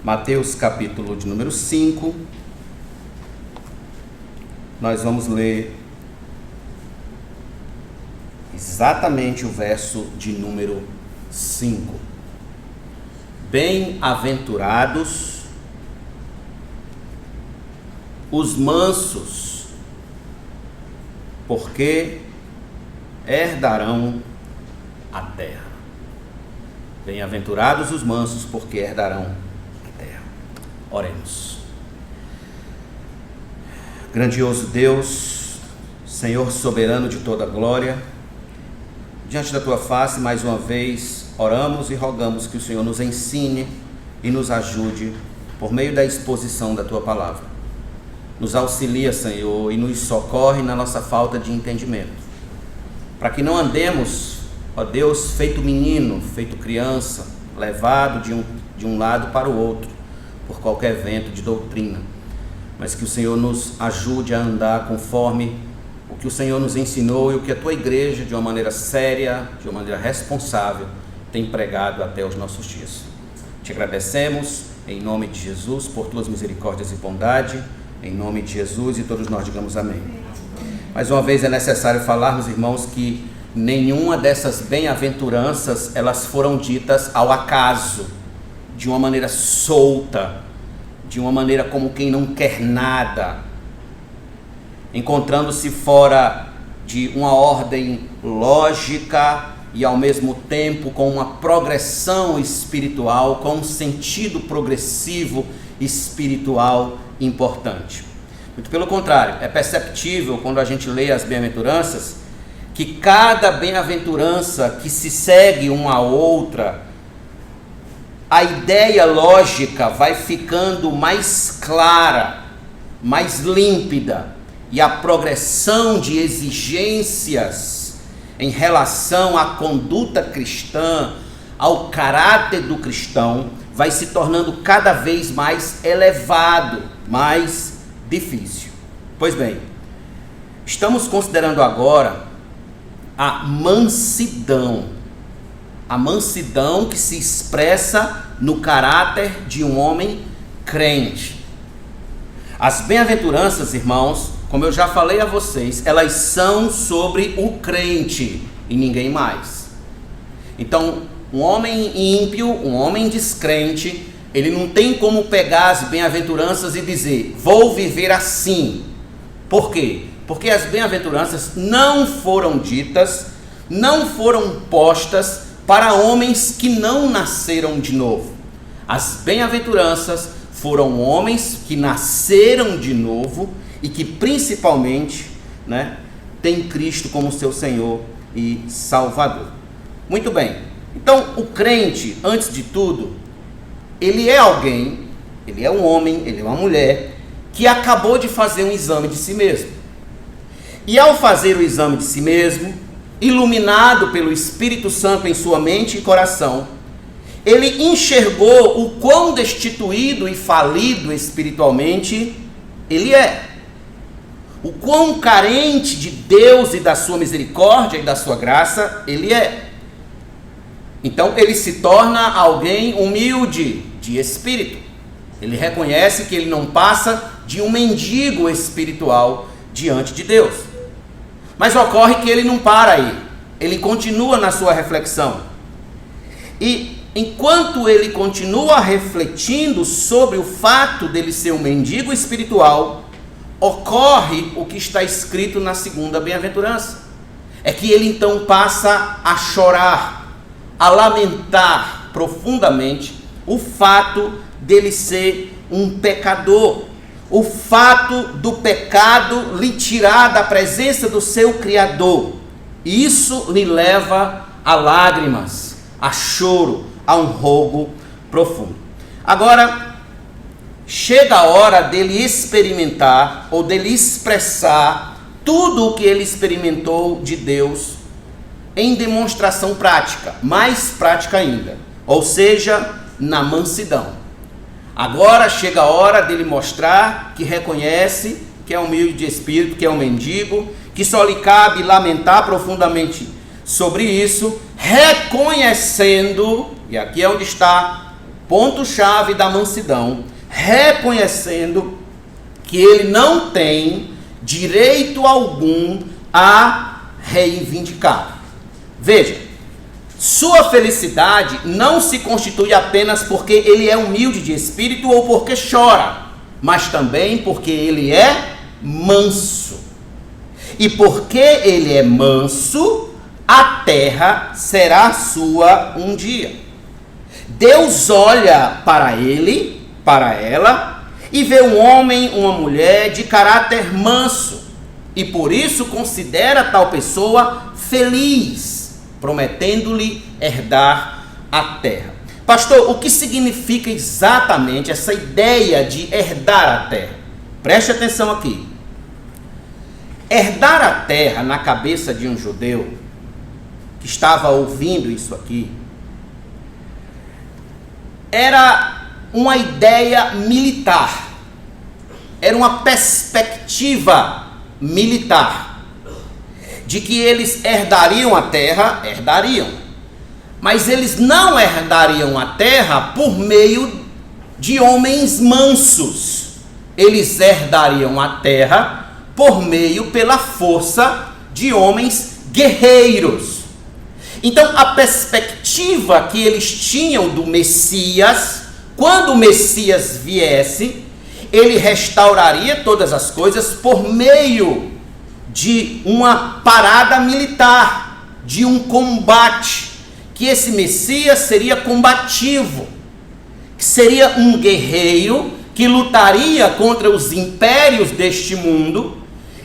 Mateus capítulo de número 5, nós vamos ler exatamente o verso de número 5. Bem-aventurados os mansos, porque herdarão a terra. Bem-aventurados os mansos, porque herdarão a terra. Oremos. Grandioso Deus, Senhor soberano de toda glória, diante da Tua face, mais uma vez, oramos e rogamos que o Senhor nos ensine e nos ajude por meio da exposição da Tua palavra. Nos auxilia, Senhor, e nos socorre na nossa falta de entendimento, para que não andemos, ó Deus, feito menino, feito criança, levado de um lado para o outro, por qualquer vento de doutrina, mas que o Senhor nos ajude a andar conforme o que o Senhor nos ensinou e o que a Tua igreja, de uma maneira séria, de uma maneira responsável, tem pregado até os nossos dias. Te agradecemos, em nome de Jesus, por Tuas misericórdias e bondade, em nome de Jesus, e todos nós digamos amém. Mais uma vez é necessário falarmos, irmãos, que nenhuma dessas bem-aventuranças, elas foram ditas ao acaso, de uma maneira solta, de uma maneira como quem não quer nada, encontrando-se fora de uma ordem lógica e ao mesmo tempo com uma progressão espiritual, com um sentido progressivo espiritual importante. Muito pelo contrário, é perceptível quando a gente lê as bem-aventuranças que cada bem-aventurança que se segue uma a outra, a ideia lógica vai ficando mais clara, mais límpida, e a progressão de exigências em relação à conduta cristã, ao caráter do cristão, vai se tornando cada vez mais elevado, mais difícil. Pois bem, estamos considerando agora a mansidão que se expressa no caráter de um homem crente. As bem-aventuranças, irmãos, como eu já falei a vocês, elas são sobre o crente e ninguém mais. Então, um homem ímpio, um homem descrente, ele não tem como pegar as bem-aventuranças e dizer, vou viver assim. Por quê? Porque as bem-aventuranças não foram ditas, não foram postas para homens que não nasceram de novo. As bem-aventuranças foram homens que nasceram de novo e que principalmente, têm Cristo como seu Senhor e Salvador. Muito bem, então o crente, antes de tudo, ele é alguém, ele é um homem, ele é uma mulher, que acabou de fazer um exame de si mesmo. E ao fazer o exame de si mesmo, iluminado pelo Espírito Santo em sua mente e coração, ele enxergou o quão destituído e falido espiritualmente ele é. O quão carente de Deus e da sua misericórdia e da sua graça ele é. Então ele se torna alguém humilde de espírito. Ele reconhece que ele não passa de um mendigo espiritual diante de Deus. Mas ocorre que ele não para aí. Ele continua na sua reflexão. E enquanto ele continua refletindo sobre o fato dele ser um mendigo espiritual, ocorre o que está escrito na segunda bem-aventurança. É que ele então passa a chorar, a lamentar profundamente o fato dele ser um pecador. O fato do pecado lhe tirar da presença do seu Criador. Isso lhe leva a lágrimas, a choro, a um rogo profundo. Agora, chega a hora dele experimentar ou dele expressar tudo o que ele experimentou de Deus em demonstração prática, mais prática ainda, ou seja, na mansidão. Agora chega a hora dele mostrar que reconhece que é humilde de espírito, que é um mendigo, que só lhe cabe lamentar profundamente sobre isso, reconhecendo, e aqui é onde está ponto-chave da mansidão, reconhecendo que ele não tem direito algum a reivindicar. Veja, sua felicidade não se constitui apenas porque ele é humilde de espírito ou porque chora, mas também porque ele é manso. E porque ele é manso, a terra será sua um dia. Deus olha para ele, para ela, e vê um homem, uma mulher de caráter manso, e por isso considera tal pessoa feliz, prometendo-lhe herdar a terra. Pastor, o que significa exatamente essa ideia de herdar a terra? Preste atenção aqui. Herdar a terra na cabeça de um judeu que estava ouvindo isso aqui era uma ideia militar, era uma perspectiva militar de que eles herdariam a terra, mas eles não herdariam a terra por meio de homens mansos, eles herdariam a terra pela força de homens guerreiros. Então a perspectiva que eles tinham do Messias, quando o Messias viesse, ele restauraria todas as coisas por meio de uma parada militar, de um combate, que esse Messias seria combativo, que seria um guerreiro que lutaria contra os impérios deste mundo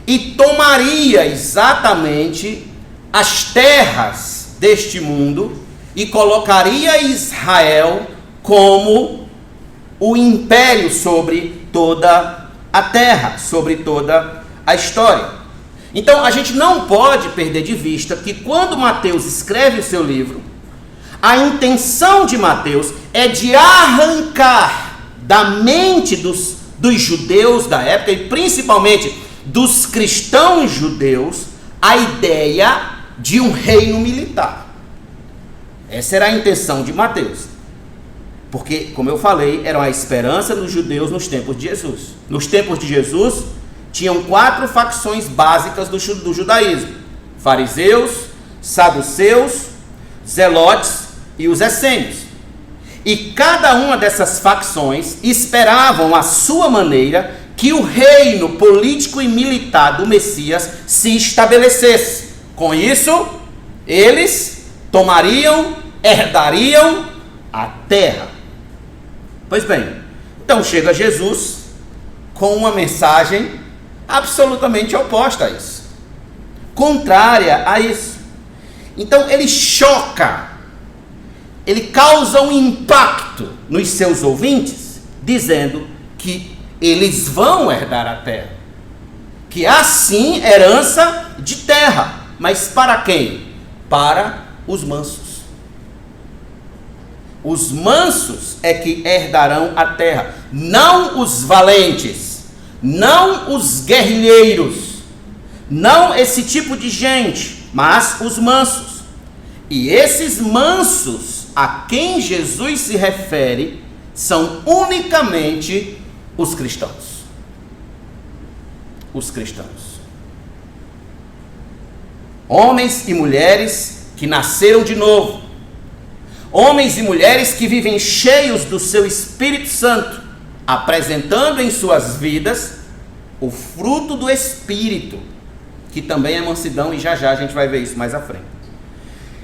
e tomaria exatamente as terras deste mundo e colocaria Israel como o império sobre toda a terra, sobre toda a história. Então a gente não pode perder de vista que quando Mateus escreve o seu livro, a intenção de Mateus é de arrancar da mente dos judeus da época, e principalmente dos cristãos judeus, a ideia de um reino militar. Essa era a intenção de Mateus. Porque, como eu falei, era a esperança dos judeus nos tempos de Jesus. Nos tempos de Jesus, tinham 4 facções básicas do judaísmo: fariseus, saduceus, zelotes e os essênios. E cada uma dessas facções esperavam à sua maneira que o reino político e militar do Messias se estabelecesse. Com isso, eles herdariam a terra. Pois bem, então chega Jesus com uma mensagem absolutamente oposta a isso, contrária a isso. Então ele choca, ele causa um impacto nos seus ouvintes, dizendo que eles vão herdar a terra, que há sim herança de terra, mas para quem? Para os mansos. Os mansos é que herdarão a terra, não os valentes, não os guerrilheiros, não esse tipo de gente, mas os mansos. E esses mansos a quem Jesus se refere são unicamente os cristãos. Os cristãos. Homens e mulheres que nasceram de novo. Homens e mulheres que vivem cheios do seu Espírito Santo, apresentando em suas vidas o fruto do Espírito, que também é mansidão, e já já a gente vai ver isso mais à frente.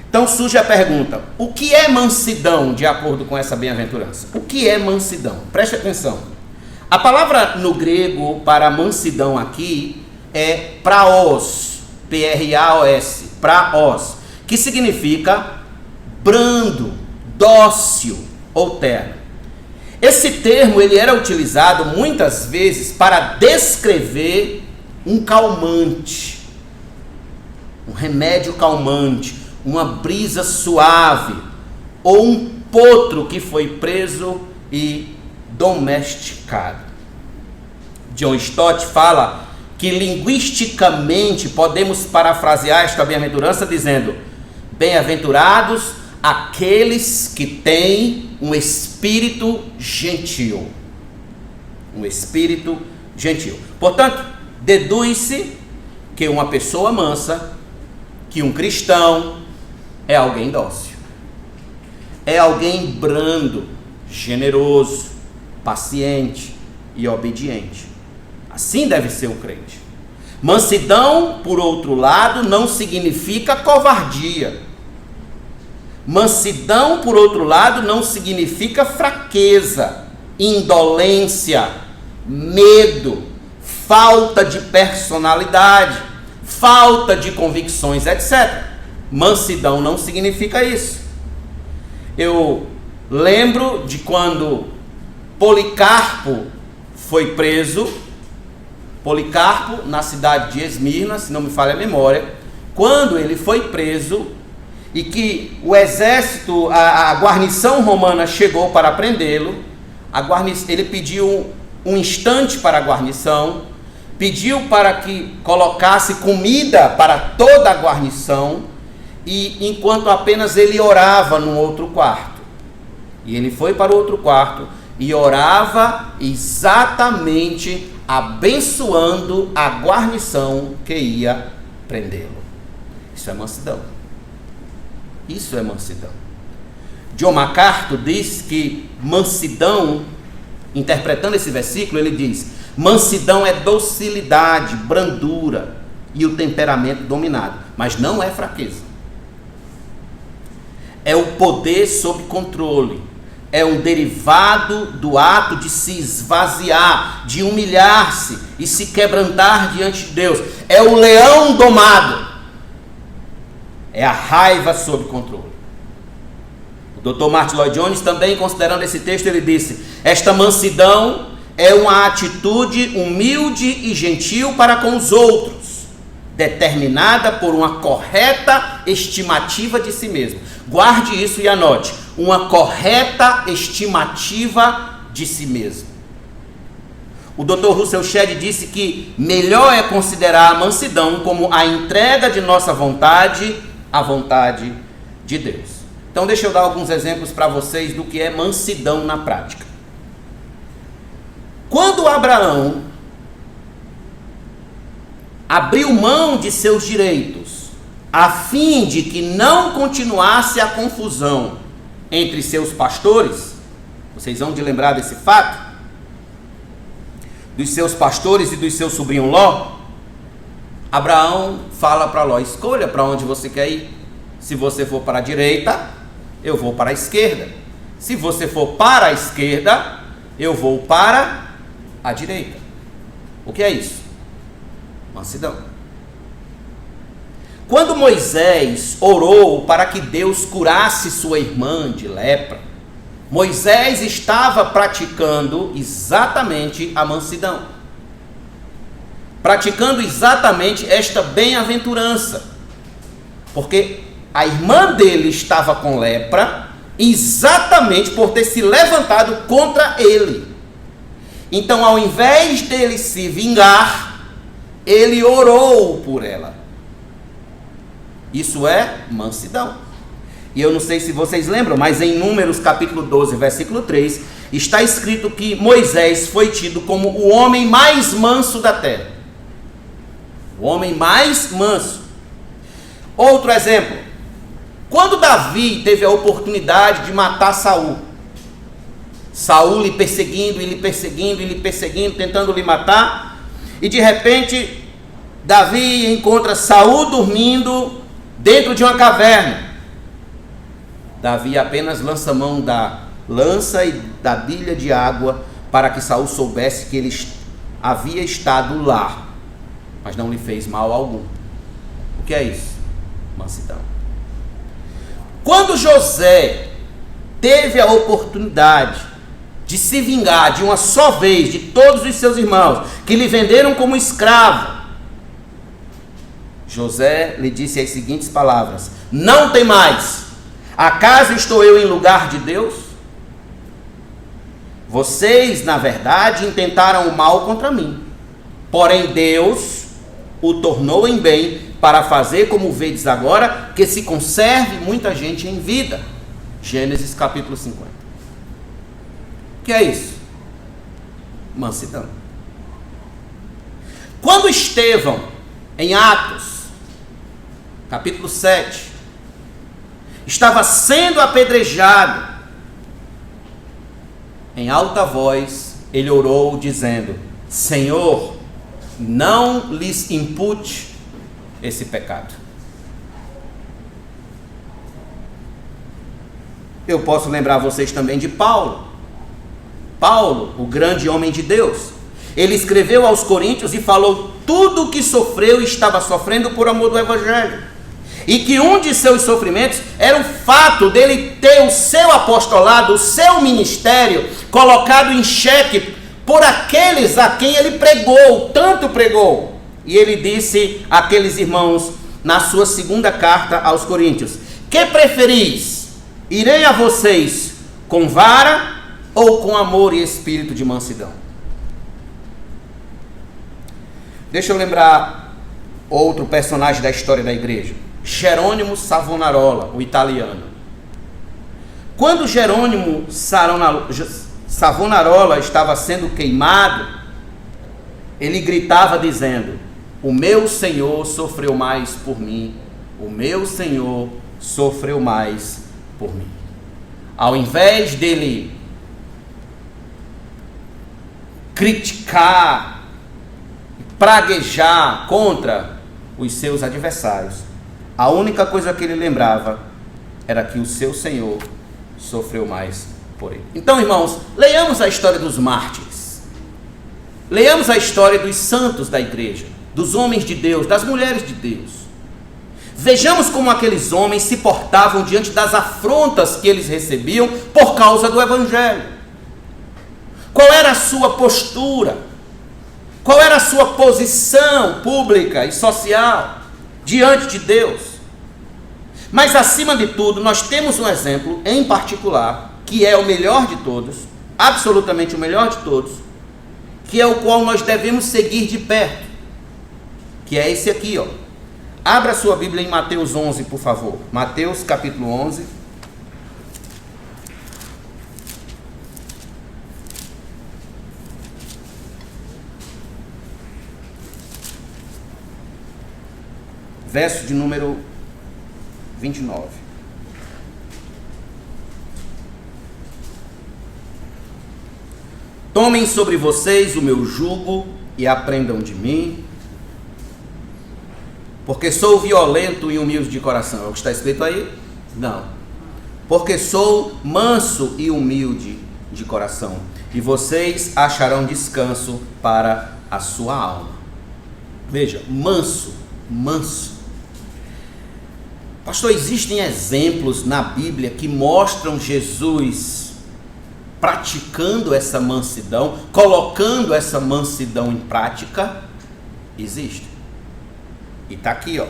Então surge a pergunta: o que é mansidão de acordo com essa bem-aventurança? O que é mansidão? Preste atenção. A palavra no grego para mansidão aqui é praos, P-R-A-O-S, praos, que significa brando, dócil ou terno. Esse termo ele era utilizado muitas vezes para descrever um calmante, um remédio calmante, uma brisa suave, ou um potro que foi preso e domesticado. John Stott fala que linguisticamente podemos parafrasear esta bem-aventurança dizendo: bem-aventurados aqueles que têm um espírito gentil. Um espírito gentil. Portanto, deduz-se que uma pessoa mansa, que um cristão, é alguém dócil. É alguém brando, generoso, paciente e obediente. Assim deve ser o crente. Mansidão, por outro lado, não significa covardia. Mansidão, por outro lado, não significa fraqueza, indolência, medo, falta de personalidade, falta de convicções, etc. Mansidão não significa isso. Eu lembro de quando Policarpo foi preso, Policarpo, na cidade de Esmirna, se não me falha a memória, quando ele foi preso e que o exército, a guarnição romana chegou para prendê-lo, ele pediu um instante para a guarnição, pediu para que colocasse comida para toda a guarnição, e enquanto apenas ele orava num outro quarto. E ele foi para o outro quarto e orava exatamente abençoando a guarnição que ia prendê-lo. Isso é mansidão. Isso é mansidão. John MacArthur diz que mansidão, interpretando esse versículo, ele diz: mansidão é docilidade, brandura e o temperamento dominado, mas não é fraqueza. É o poder sob controle. É um derivado do ato de se esvaziar, de humilhar-se e se quebrantar diante de Deus. É o leão domado. É a raiva sob controle. O Dr. Martin Lloyd-Jones também, considerando esse texto, ele disse: esta mansidão é uma atitude humilde e gentil para com os outros, determinada por uma correta estimativa de si mesmo. Guarde isso e anote: uma correta estimativa de si mesmo. O Dr. Russell Shedd disse que melhor é considerar a mansidão como a entrega de nossa vontade à vontade de Deus. Então deixa eu dar alguns exemplos para vocês do que é mansidão na prática. Quando Abraão abriu mão de seus direitos a fim de que não continuasse a confusão entre seus pastores, vocês vão de lembrar desse fato, dos seus pastores e do seu sobrinho Ló. Abraão fala para Ló: escolha para onde você quer ir. Se você for para a direita, eu vou para a esquerda. Se você for para a esquerda, eu vou para a direita. O que é isso? Mansidão. Quando Moisés orou para que Deus curasse sua irmã de lepra, Moisés estava praticando exatamente a mansidão. Praticando exatamente esta bem-aventurança. Porque a irmã dele estava com lepra exatamente por ter se levantado contra ele. Então, ao invés dele se vingar, ele orou por ela. Isso é mansidão. E eu não sei se vocês lembram, mas em Números capítulo 12, versículo 3, está escrito que Moisés foi tido como o homem mais manso da terra. O homem mais manso. Outro exemplo. Quando Davi teve a oportunidade de matar Saul, Saul lhe perseguindo, tentando lhe matar, e de repente Davi encontra Saul dormindo dentro de uma caverna. Davi apenas lança mão da lança e da bilha de água para que Saul soubesse que ele havia estado lá, mas não lhe fez mal algum. O que é isso? Mansidão. Quando José teve a oportunidade de se vingar de uma só vez de todos os seus irmãos que lhe venderam como escravo, José lhe disse as seguintes palavras: não tem mais, acaso estou eu em lugar de Deus? Vocês, na verdade, intentaram o mal contra mim, porém Deus o tornou em bem, para fazer como vedes agora, que se conserve muita gente em vida. Gênesis capítulo 50. O que é isso? Mansidão. Quando Estevão, em Atos, capítulo 7, estava sendo apedrejado, em alta voz, ele orou dizendo: Senhor, não lhes impute esse pecado. Eu posso lembrar vocês também de Paulo. Paulo, o grande homem de Deus. Ele escreveu aos Coríntios e falou tudo o que sofreu e estava sofrendo por amor do Evangelho. E que um de seus sofrimentos era o fato dele ter o seu apostolado, o seu ministério, colocado em xeque por aqueles a quem ele pregou, tanto pregou. E ele disse àqueles irmãos, na sua segunda carta aos Coríntios: que preferis? Irei a vocês com vara ou com amor e espírito de mansidão? Deixa eu lembrar outro personagem da história da igreja. Jerônimo Savonarola, o italiano. Quando Jerônimo Savonarola estava sendo queimado, ele gritava dizendo: o meu Senhor sofreu mais por mim, o meu Senhor sofreu mais por mim. Ao invés dele criticar, praguejar contra os seus adversários, a única coisa que ele lembrava era que o seu Senhor sofreu mais por ele. Então, irmãos, leiamos a história dos mártires. Leiamos a história dos santos da igreja, dos homens de Deus, das mulheres de Deus. Vejamos como aqueles homens se portavam diante das afrontas que eles recebiam por causa do Evangelho. Qual era a sua postura? Qual era a sua posição pública e social diante de Deus? Mas, acima de tudo, nós temos um exemplo em particular, que é o melhor de todos, absolutamente o melhor de todos, que é o qual nós devemos seguir de perto, que é esse aqui, ó. Abra sua Bíblia em Mateus 11, por favor. Mateus capítulo 11. Verso de número 29. Tomem sobre vocês o meu jugo e aprendam de mim, porque sou violento e humilde de coração. É o que está escrito aí? Não. Porque sou manso e humilde de coração, e vocês acharão descanso para a sua alma. Veja, manso, manso. Pastor, existem exemplos na Bíblia que mostram Jesus praticando essa mansidão, colocando essa mansidão em prática? Existe. E está aqui, ó.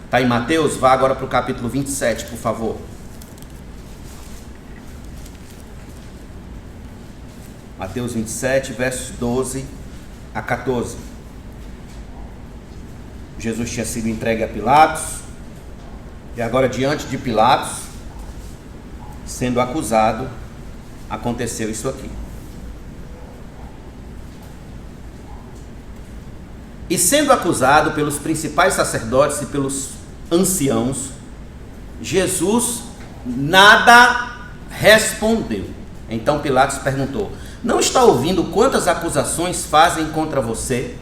Está em Mateus, vá agora para o capítulo 27, por favor. Mateus 27, versos 12 a 14. Jesus tinha sido entregue a Pilatos, e agora, diante de Pilatos, sendo acusado, aconteceu isso aqui. E sendo acusado pelos principais sacerdotes e pelos anciãos, Jesus nada respondeu. Então Pilatos perguntou: não está ouvindo quantas acusações fazem contra você?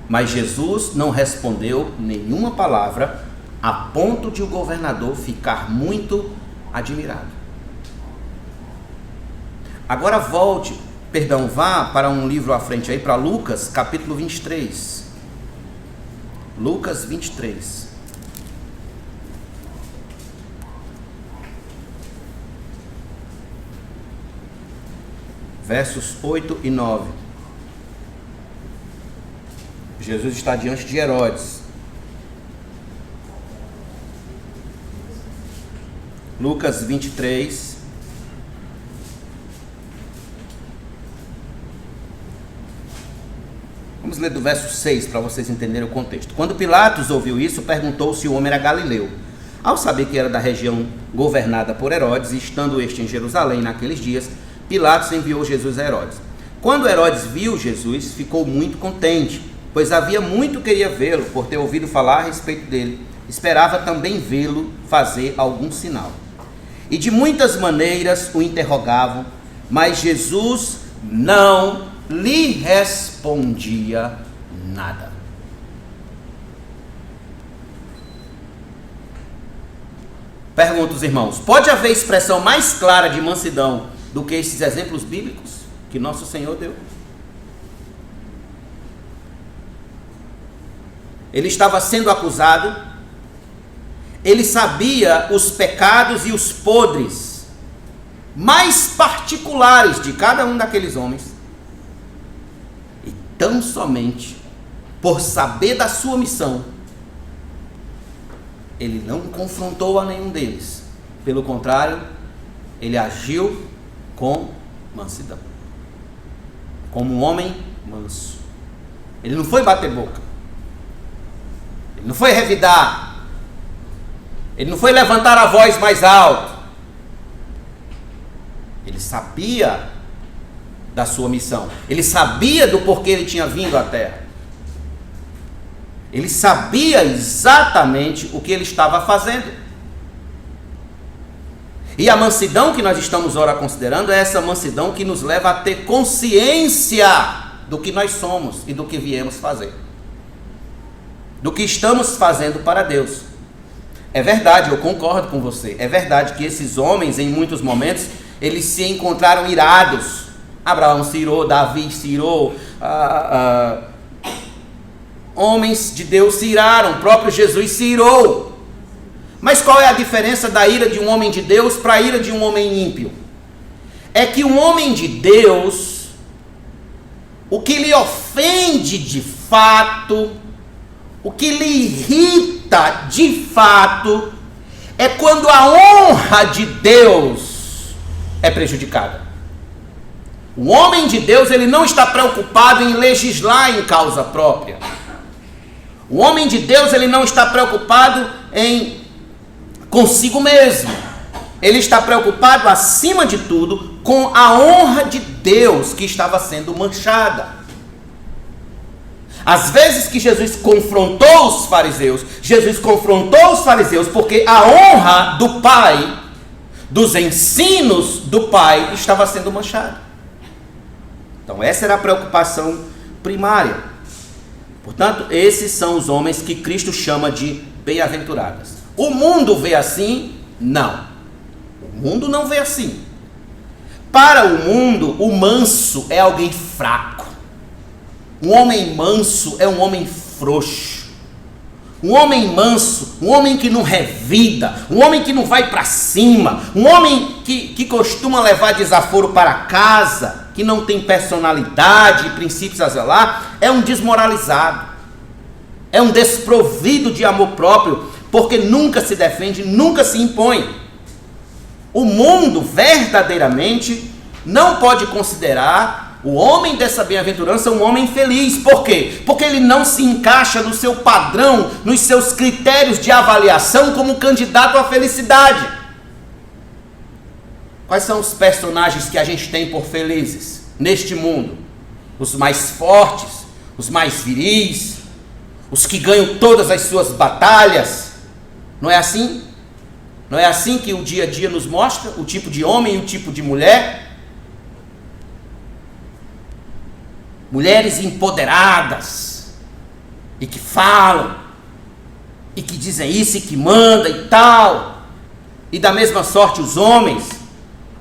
Mas Jesus não respondeu nenhuma palavra, a ponto de o governador ficar muito admirado. Agora vá para um livro à frente aí, para Lucas, capítulo 23. Lucas 23. Versos 8 e 9. Jesus está diante de Herodes. Lucas 23. Vamos ler do verso 6 para vocês entenderem o contexto. Quando Pilatos ouviu isso, perguntou se o homem era galileu. Ao saber que era da região governada por Herodes, e estando este em Jerusalém naqueles dias, Pilatos enviou Jesus a Herodes. Quando Herodes viu Jesus, ficou muito contente, pois havia muito que queria vê-lo, por ter ouvido falar a respeito dele. Esperava também vê-lo fazer algum sinal. E de muitas maneiras o interrogavam, mas Jesus não lhe respondia nada. Pergunto os irmãos, pode haver expressão mais clara de mansidão do que esses exemplos bíblicos que nosso Senhor deu? Ele estava sendo acusado, ele sabia os pecados e os podres mais particulares de cada um daqueles homens, e tão somente por saber da sua missão, ele não confrontou a nenhum deles. Pelo contrário, ele agiu com mansidão, como um homem manso. Ele não foi bater boca, ele não foi revidar, ele não foi levantar a voz mais alto. Ele sabia da sua missão, ele sabia do porquê ele tinha vindo à terra, ele sabia exatamente o que ele estava fazendo. E a mansidão que nós estamos ora considerando é essa mansidão que nos leva a ter consciência do que nós somos e do que viemos fazer, do que estamos fazendo para Deus. É verdade, eu concordo com você, é verdade que esses homens, em muitos momentos, eles se encontraram irados. Abraão se irou, Davi se irou, homens de Deus se iraram, o próprio Jesus se irou. Mas qual é a diferença da ira de um homem de Deus para a ira de um homem ímpio? É que um homem de Deus, o que lhe ofende de fato, o que lhe irrita de fato, é quando a honra de Deus é prejudicada. O homem de Deus, ele não está preocupado em legislar em causa própria. O homem de Deus, ele não está preocupado em consigo mesmo. Ele está preocupado, acima de tudo, com a honra de Deus que estava sendo manchada. Às vezes que Jesus confrontou os fariseus porque a honra do Pai, dos ensinos do Pai, estava sendo manchada. Então essa era a preocupação primária. Portanto, esses são os homens que Cristo chama de bem-aventurados. O mundo vê assim? Não. O mundo não vê assim. Para o mundo, o manso é alguém fraco. Um homem manso é um homem frouxo. Um homem manso, um homem que não revida, um homem que não vai para cima, um homem que costuma levar desaforo para casa, que não tem personalidade e princípios a zelar, é um desmoralizado, é um desprovido de amor próprio, porque nunca se defende, nunca se impõe. O mundo verdadeiramente não pode considerar o homem dessa bem-aventurança um homem feliz. Por quê? Porque ele não se encaixa no seu padrão, nos seus critérios de avaliação como candidato à felicidade. Quais são os personagens que a gente tem por felizes neste mundo? Os mais fortes, os mais viris, os que ganham todas as suas batalhas. Não é assim? Não é assim que o dia a dia nos mostra o tipo de homem e o tipo de mulher? Mulheres empoderadas, e que falam, e que dizem isso, e que mandam e tal. E da mesma sorte os homens,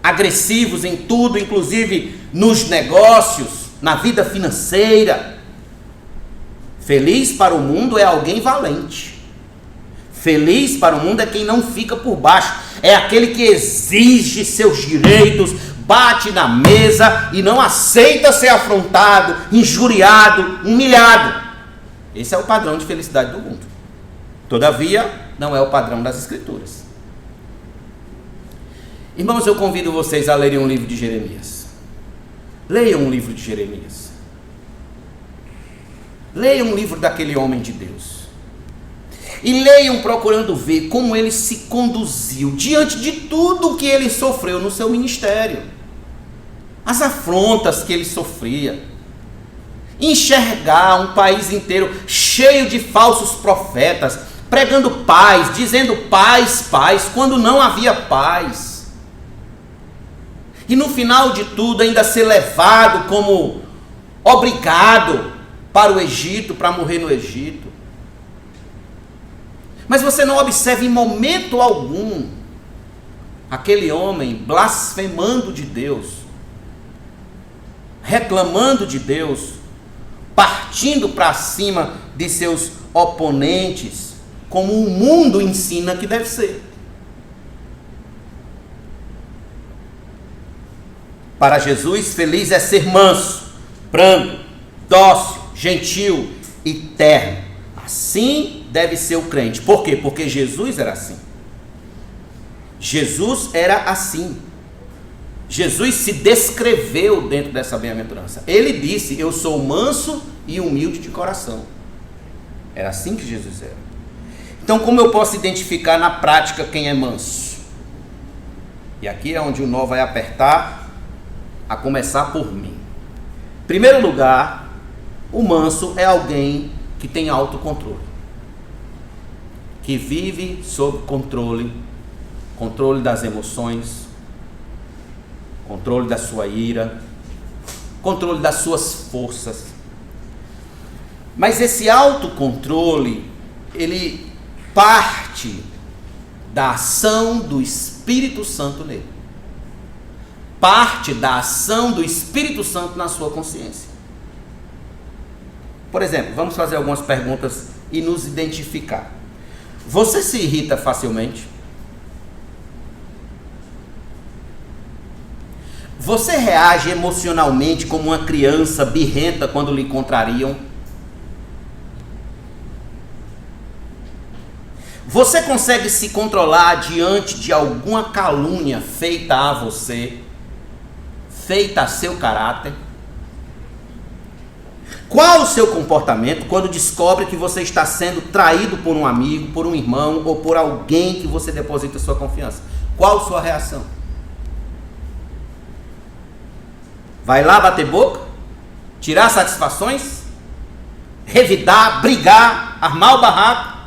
agressivos em tudo, inclusive nos negócios, na vida financeira. Feliz para o mundo é alguém valente. Feliz para o mundo é quem não fica por baixo, é aquele que exige seus direitos, bate na mesa e não aceita ser afrontado, injuriado, humilhado. Esse é o padrão de felicidade do mundo. Todavia, não é o padrão das Escrituras. Irmãos, eu convido vocês a lerem um livro de Jeremias. Leiam um livro de Jeremias. Leiam um livro daquele homem de Deus. E leiam procurando ver como ele se conduziu diante de tudo que ele sofreu no seu ministério. As afrontas que ele sofria. Enxergar um país inteiro cheio de falsos profetas, pregando paz, dizendo paz, paz, quando não havia paz. E no final de tudo ainda ser levado como obrigado para o Egito, para morrer no Egito. Mas você não observa em momento algum aquele homem blasfemando de Deus, reclamando de Deus, partindo para cima de seus oponentes, como o mundo ensina que deve ser. Para Jesus, feliz é ser manso, brando, dócil, gentil e terno. Assim deve ser o crente. Por quê? Porque Jesus era assim. Jesus era assim. Jesus se descreveu dentro dessa bem-aventurança. Ele disse: eu sou manso e humilde de coração. Era assim que Jesus era. Então, como eu posso identificar na prática quem é manso? E aqui é onde o nó vai apertar, a começar por mim. Em primeiro lugar, o manso é alguém que tem autocontrole, que vive sob controle das emoções, controle da sua ira, controle das suas forças. Mas esse autocontrole, ele parte da ação do Espírito Santo nele. Parte da ação do Espírito Santo na sua consciência. Por exemplo, vamos fazer algumas perguntas e nos identificar. Você se irrita facilmente? Você reage emocionalmente como uma criança birrenta quando lhe contrariam? Você consegue se controlar diante de alguma calúnia feita a você, feita a seu caráter? Qual o seu comportamento quando descobre que você está sendo traído por um amigo, por um irmão ou por alguém que você deposita sua confiança? Qual a sua reação? Vai lá bater boca? Tirar satisfações? Revidar, brigar, armar o barraco?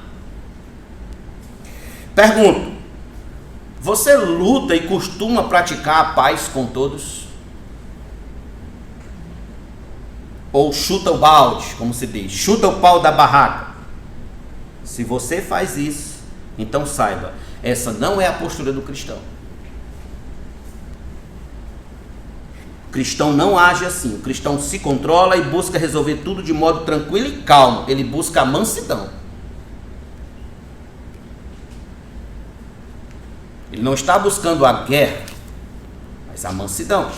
Pergunto: você luta e costuma praticar a paz com todos? Ou chuta o balde, como se diz, chuta o pau da barraca? Se você faz isso, então saiba, essa não é a postura do cristão. O cristão não age assim. O cristão se controla e busca resolver tudo de modo tranquilo e calmo. Ele busca a mansidão. Ele não está buscando a guerra, mas a mansidão.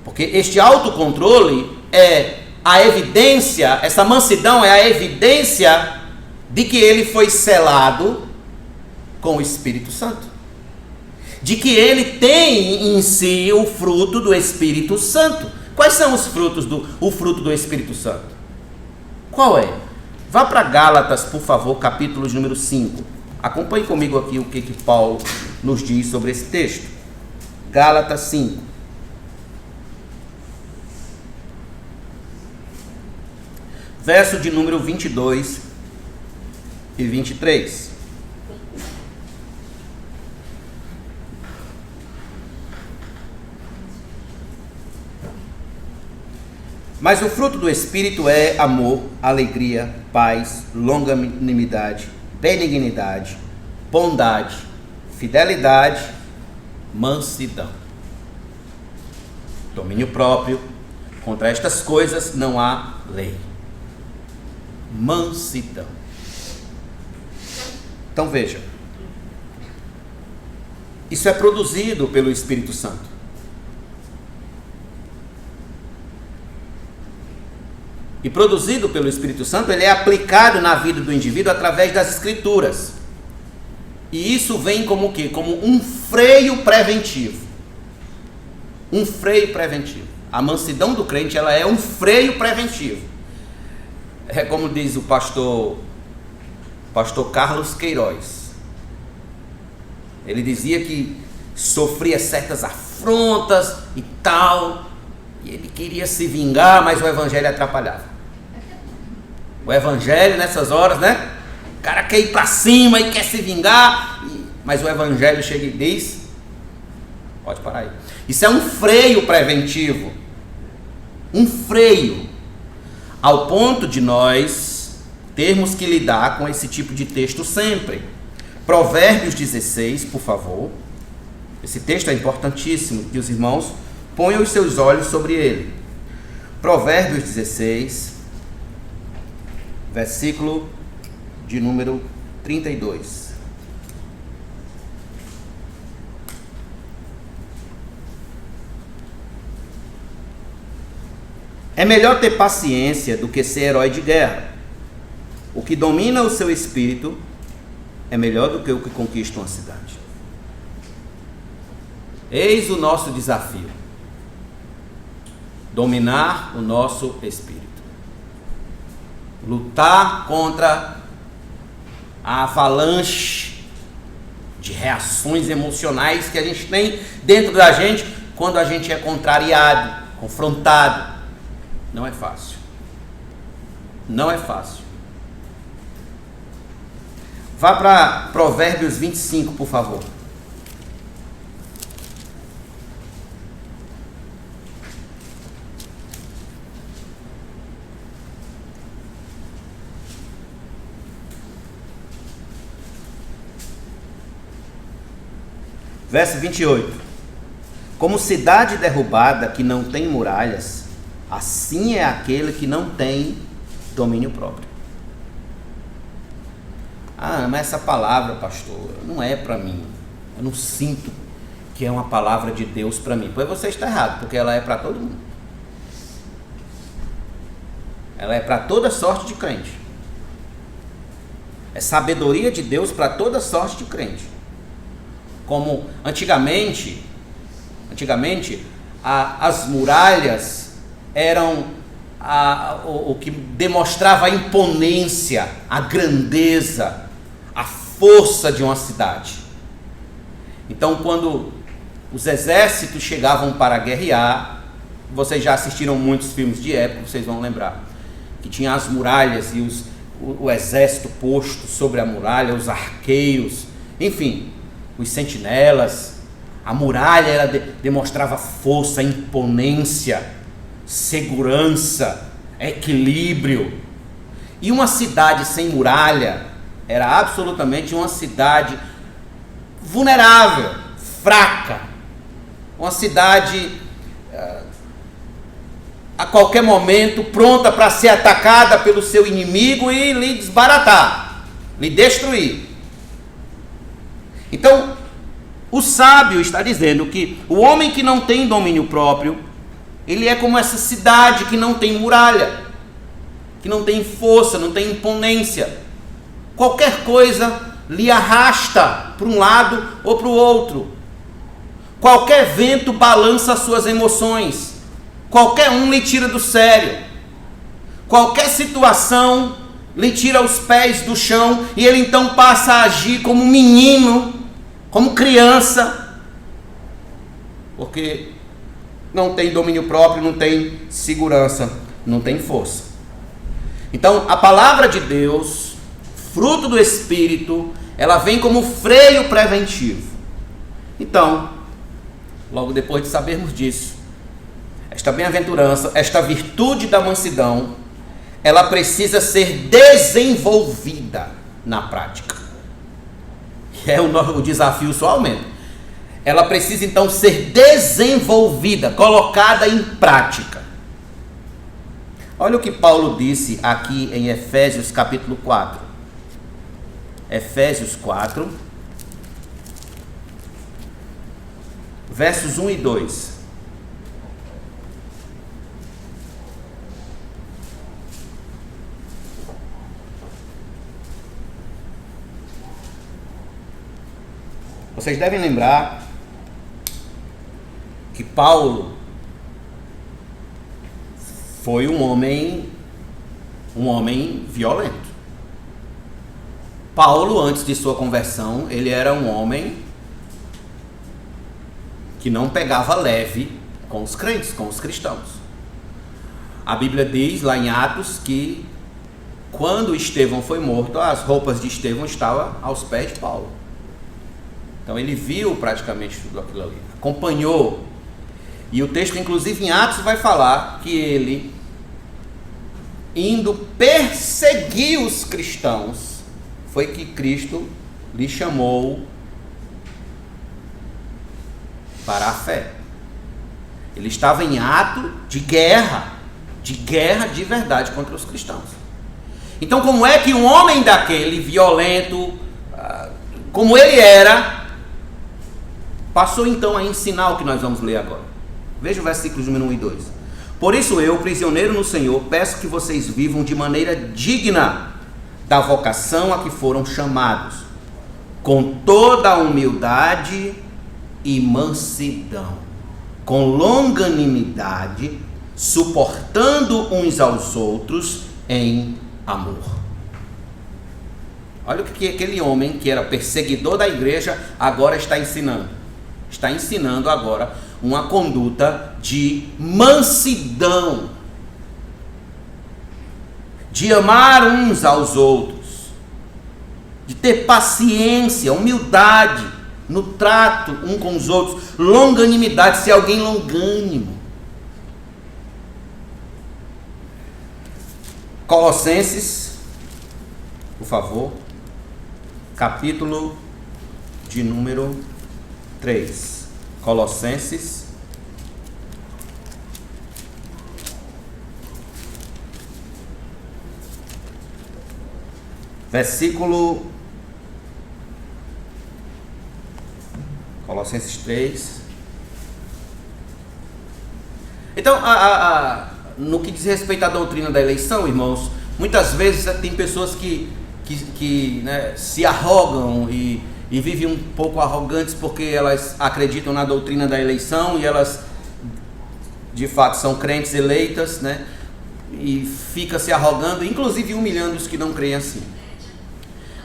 Porque este autocontrole é a evidência, essa mansidão é a evidência de que ele foi selado com o Espírito Santo. De que ele tem em si o fruto do Espírito Santo. Quais são os frutos o fruto do Espírito Santo? Qual é? Vá para Gálatas, por favor, capítulo número 5. Acompanhe comigo aqui o que Paulo nos diz sobre esse texto. Gálatas 5. Verso de número 22 e 23. Mas o fruto do Espírito é amor, alegria, paz, longanimidade, benignidade, bondade, fidelidade, mansidão, domínio próprio. Contra estas coisas não há lei. Mansidão. Então veja, isso é produzido pelo Espírito Santo. E produzido pelo Espírito Santo, ele é aplicado na vida do indivíduo através das Escrituras. E isso vem como o quê? Como um freio preventivo. Um freio preventivo. A mansidão do crente, ela é um freio preventivo. É como diz o pastor Carlos Queiroz. Ele dizia que sofria certas afrontas e tal, e ele queria se vingar, mas o evangelho atrapalhava. O evangelho nessas horas, né? O cara quer ir para cima e quer se vingar, mas o evangelho chega e diz: pode parar aí. Isso é um freio preventivo. Um freio. Ao ponto de nós termos que lidar com esse tipo de texto sempre. Provérbios 16, por favor. Esse texto é importantíssimo, que os irmãos ponham os seus olhos sobre ele. Provérbios 16, versículo de número 32. É melhor ter paciência do que ser herói de guerra. O que domina o seu espírito é melhor do que o que conquista uma cidade. Eis o nosso desafio: dominar o nosso espírito. Lutar contra a avalanche de reações emocionais que a gente tem dentro da gente quando a gente é contrariado, confrontado. Não é fácil. Não é fácil. Vá para Provérbios 25, por favor. Verso 28. Como cidade derrubada que não tem muralhas, assim é aquele que não tem domínio próprio. Ah, mas essa palavra, pastor, não é para mim. Eu não sinto que é uma palavra de Deus para mim. Pois você está errado, porque ela é para todo mundo. Ela é para toda sorte de crente. É sabedoria de Deus para toda sorte de crente. Como antigamente as muralhas eram o que demonstrava a imponência, a grandeza, a força de uma cidade. Então, quando os exércitos chegavam para guerrear, vocês já assistiram muitos filmes de época, vocês vão lembrar, que tinha as muralhas e o exército posto sobre a muralha, os arqueiros, enfim, os sentinelas. A muralha demonstrava força, imponência, segurança, equilíbrio. E uma cidade sem muralha era absolutamente uma cidade vulnerável, fraca, uma cidade a qualquer momento pronta para ser atacada pelo seu inimigo e lhe desbaratar, lhe destruir. Então, o sábio está dizendo que o homem que não tem domínio próprio, ele é como essa cidade que não tem muralha, que não tem força, não tem imponência. Qualquer coisa lhe arrasta para um lado ou para o outro. Qualquer vento balança as suas emoções. Qualquer um lhe tira do sério. Qualquer situação lhe tira os pés do chão e ele então passa a agir como menino, como criança, porque não tem domínio próprio, não tem segurança, não tem força. Então, a palavra de Deus, fruto do Espírito, ela vem como freio preventivo. Então, logo depois de sabermos disso, esta bem-aventurança, esta virtude da mansidão, ela precisa ser desenvolvida na prática. E o desafio só aumenta. Ela precisa então ser desenvolvida, colocada em prática. Olha o que Paulo disse aqui em Efésios capítulo 4. Efésios 4, versos 1 e 2. Vocês devem lembrar que Paulo, foi um homem violento. Paulo, antes de sua conversão, ele era um homem que não pegava leve com os crentes, com os cristãos. A Bíblia diz lá em Atos que quando Estevão foi morto, as roupas de Estevão estavam aos pés de Paulo. Então ele viu praticamente tudo aquilo ali, acompanhou. E o texto, inclusive em Atos, vai falar que ele, indo perseguir os cristãos, foi que Cristo lhe chamou para a fé. Ele estava em ato de guerra de verdade contra os cristãos. Então, como é que um homem daquele, violento, como ele era, passou então a ensinar o que nós vamos ler agora? Veja o versículo número 1 e 2. Por isso eu, prisioneiro no Senhor, peço que vocês vivam de maneira digna da vocação a que foram chamados, com toda a humildade e mansidão, com longanimidade, suportando uns aos outros em amor. Olha o que aquele homem que era perseguidor da igreja agora está ensinando. Está ensinando agora uma conduta de mansidão, de amar uns aos outros, de ter paciência, humildade no trato um com os outros, longanimidade, ser alguém longânimo. Colossenses, por favor, capítulo de número 3. Colossenses, versículo Colossenses 3. Então, no que diz respeito à doutrina da eleição, irmãos, muitas vezes tem pessoas que né, se arrogam e vivem um pouco arrogantes porque elas acreditam na doutrina da eleição e elas, de fato, são crentes eleitas, né? E fica se arrogando, inclusive humilhando os que não creem assim.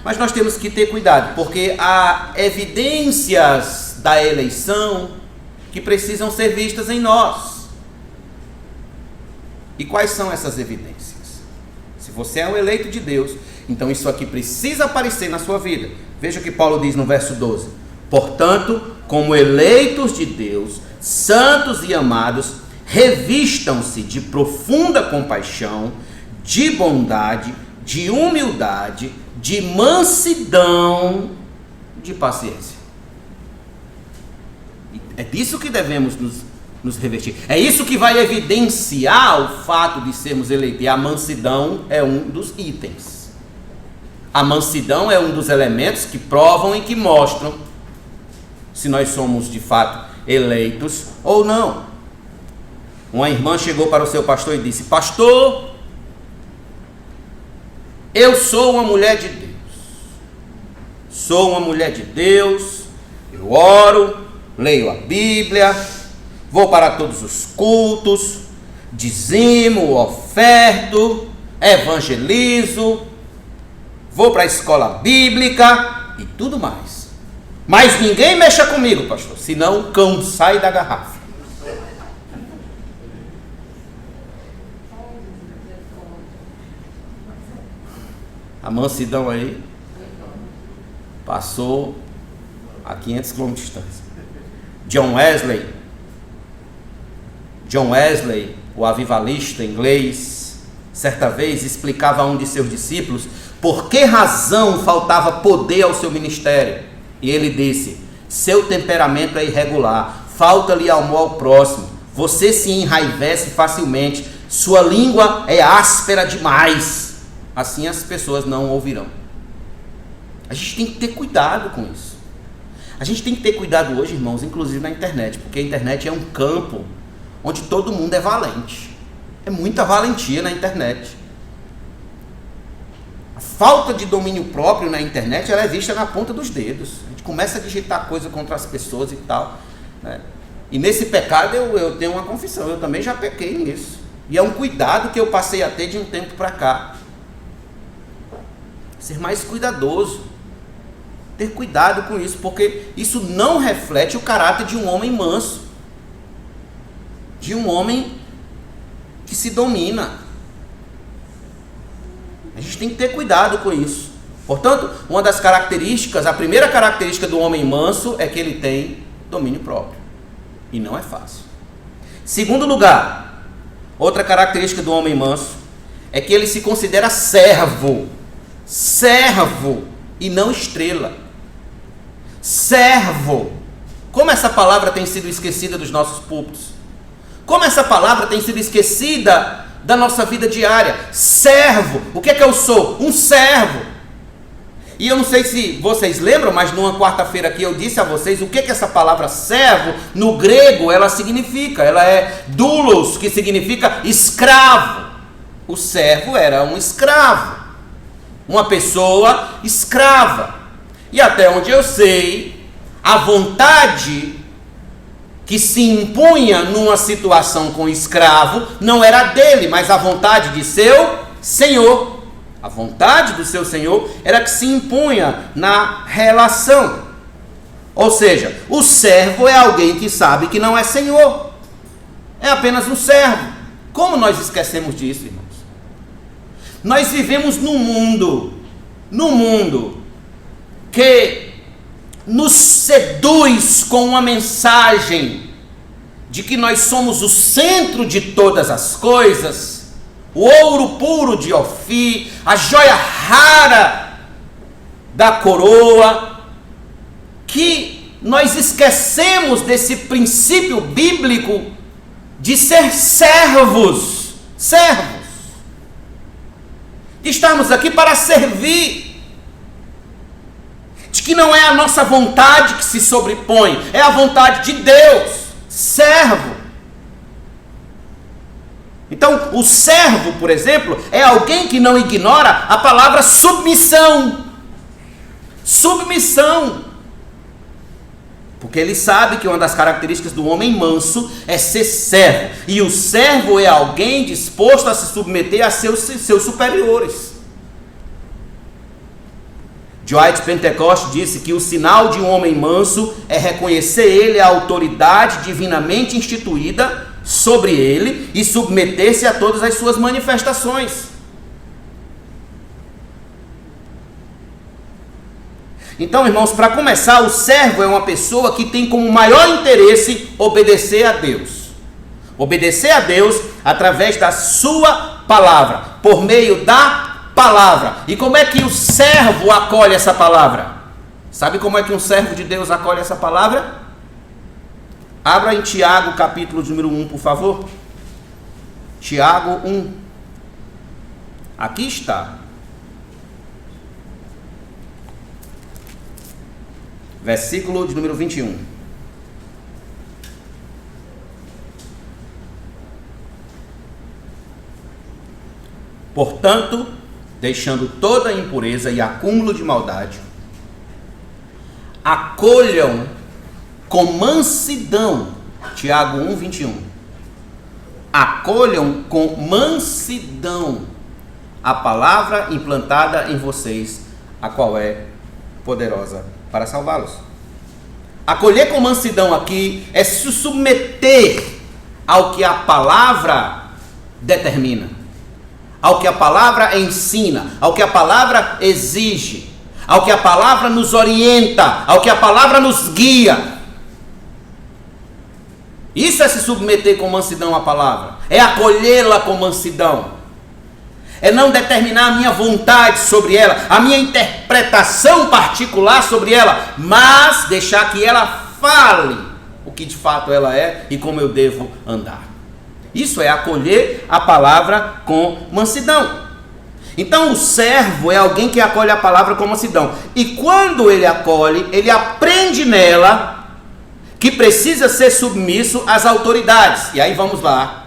Mas nós temos que ter cuidado, porque há evidências da eleição que precisam ser vistas em nós. E quais são essas evidências? Se você é um eleito de Deus, então isso aqui precisa aparecer na sua vida. Veja o que Paulo diz no verso 12. Portanto, como eleitos de Deus, santos e amados, revistam-se de profunda compaixão, de bondade, de humildade, de mansidão, de paciência. É disso que devemos nos revestir. É isso que vai evidenciar o fato de sermos eleitos. E a mansidão é um dos itens. A mansidão é um dos elementos que provam e que mostram se nós somos de fato eleitos ou não. Uma irmã chegou para o seu pastor e disse: pastor, eu sou uma mulher de Deus. Sou uma mulher de Deus, eu oro, leio a Bíblia, vou para todos os cultos, dizimo, oferto, evangelizo, vou para a escola bíblica e tudo mais. Mas ninguém mexa comigo, pastor, senão o cão sai da garrafa. A mansidão aí passou a 500 km de distância. John Wesley, o avivalista inglês, certa vez explicava a um de seus discípulos por que razão faltava poder ao seu ministério. E ele disse: seu temperamento é irregular, falta-lhe amor ao próximo, você se enraivece facilmente, sua língua é áspera demais. Assim as pessoas não ouvirão. A gente tem que ter cuidado com isso. A gente tem que ter cuidado hoje, irmãos, inclusive na internet, porque a internet é um campo onde todo mundo é valente. É muita valentia na internet. A falta de domínio próprio na internet, ela é vista na ponta dos dedos. A gente começa a digitar coisa contra as pessoas e tal, né? E nesse pecado eu tenho uma confissão, eu também já pequei nisso. E é um cuidado que eu passei a ter de um tempo para cá. Ser mais cuidadoso. Ter cuidado com isso, porque isso não reflete o caráter de um homem manso. De um homem que se domina. A gente tem que ter cuidado com isso. Portanto, uma das características, a primeira característica do homem manso é que ele tem domínio próprio. E não é fácil. Segundo lugar, outra característica do homem manso é que ele se considera servo. Servo e não estrela. Servo. Como essa palavra tem sido esquecida dos nossos púlpitos? Como essa palavra tem sido esquecida da nossa vida diária? Servo. O que é que eu sou? Um servo. E eu não sei se vocês lembram, mas numa quarta-feira aqui eu disse a vocês o que que essa palavra servo, no grego, ela significa. Ela é doulos, que significa escravo. O servo era um escravo. Uma pessoa escrava. E até onde eu sei, a vontade que se impunha numa situação com o escravo não era dele, mas a vontade de seu senhor. A vontade do seu senhor era que se impunha na relação. Ou seja, o servo é alguém que sabe que não é senhor. É apenas um servo. Como nós esquecemos disso, irmãos? Nós vivemos num mundo que nos seduz com uma mensagem de que nós somos o centro de todas as coisas, o ouro puro de Ofir, a joia rara da coroa, que nós esquecemos desse princípio bíblico de ser servos, de estarmos aqui para servir, de que não é a nossa vontade que se sobrepõe, é a vontade de Deus, servo. Então, o servo, por exemplo, é alguém que não ignora a palavra submissão. Submissão. Porque ele sabe que uma das características do homem manso é ser servo. E o servo é alguém disposto a se submeter a seus superiores. Dwight Pentecost disse que o sinal de um homem manso é reconhecer ele a autoridade divinamente instituída sobre ele e submeter-se a todas as suas manifestações. Então, irmãos, para começar, o servo é uma pessoa que tem como maior interesse obedecer a Deus. Obedecer a Deus através da sua palavra, por meio da palavra. E como é que o servo acolhe essa palavra? Sabe como é que um servo de Deus acolhe essa palavra? Abra em Tiago, capítulo número 1, por favor. Tiago 1. Aqui está. Versículo de número 21. Portanto, deixando toda a impureza e acúmulo de maldade, acolham com mansidão, Tiago 1, 21. Acolham com mansidão a palavra implantada em vocês, a qual é poderosa para salvá-los. Acolher com mansidão aqui é se submeter ao que a palavra determina, ao que a palavra ensina, ao que a palavra exige, ao que a palavra nos orienta, ao que a palavra nos guia. Isso é se submeter com mansidão à palavra, é acolhê-la com mansidão, é não determinar a minha vontade sobre ela, a minha interpretação particular sobre ela, mas deixar que ela fale o que de fato ela é e como eu devo andar. Isso é acolher a palavra com mansidão. Então o servo é alguém que acolhe a palavra com mansidão, e quando ele acolhe, ele aprende nela que precisa ser submisso às autoridades. E aí vamos lá.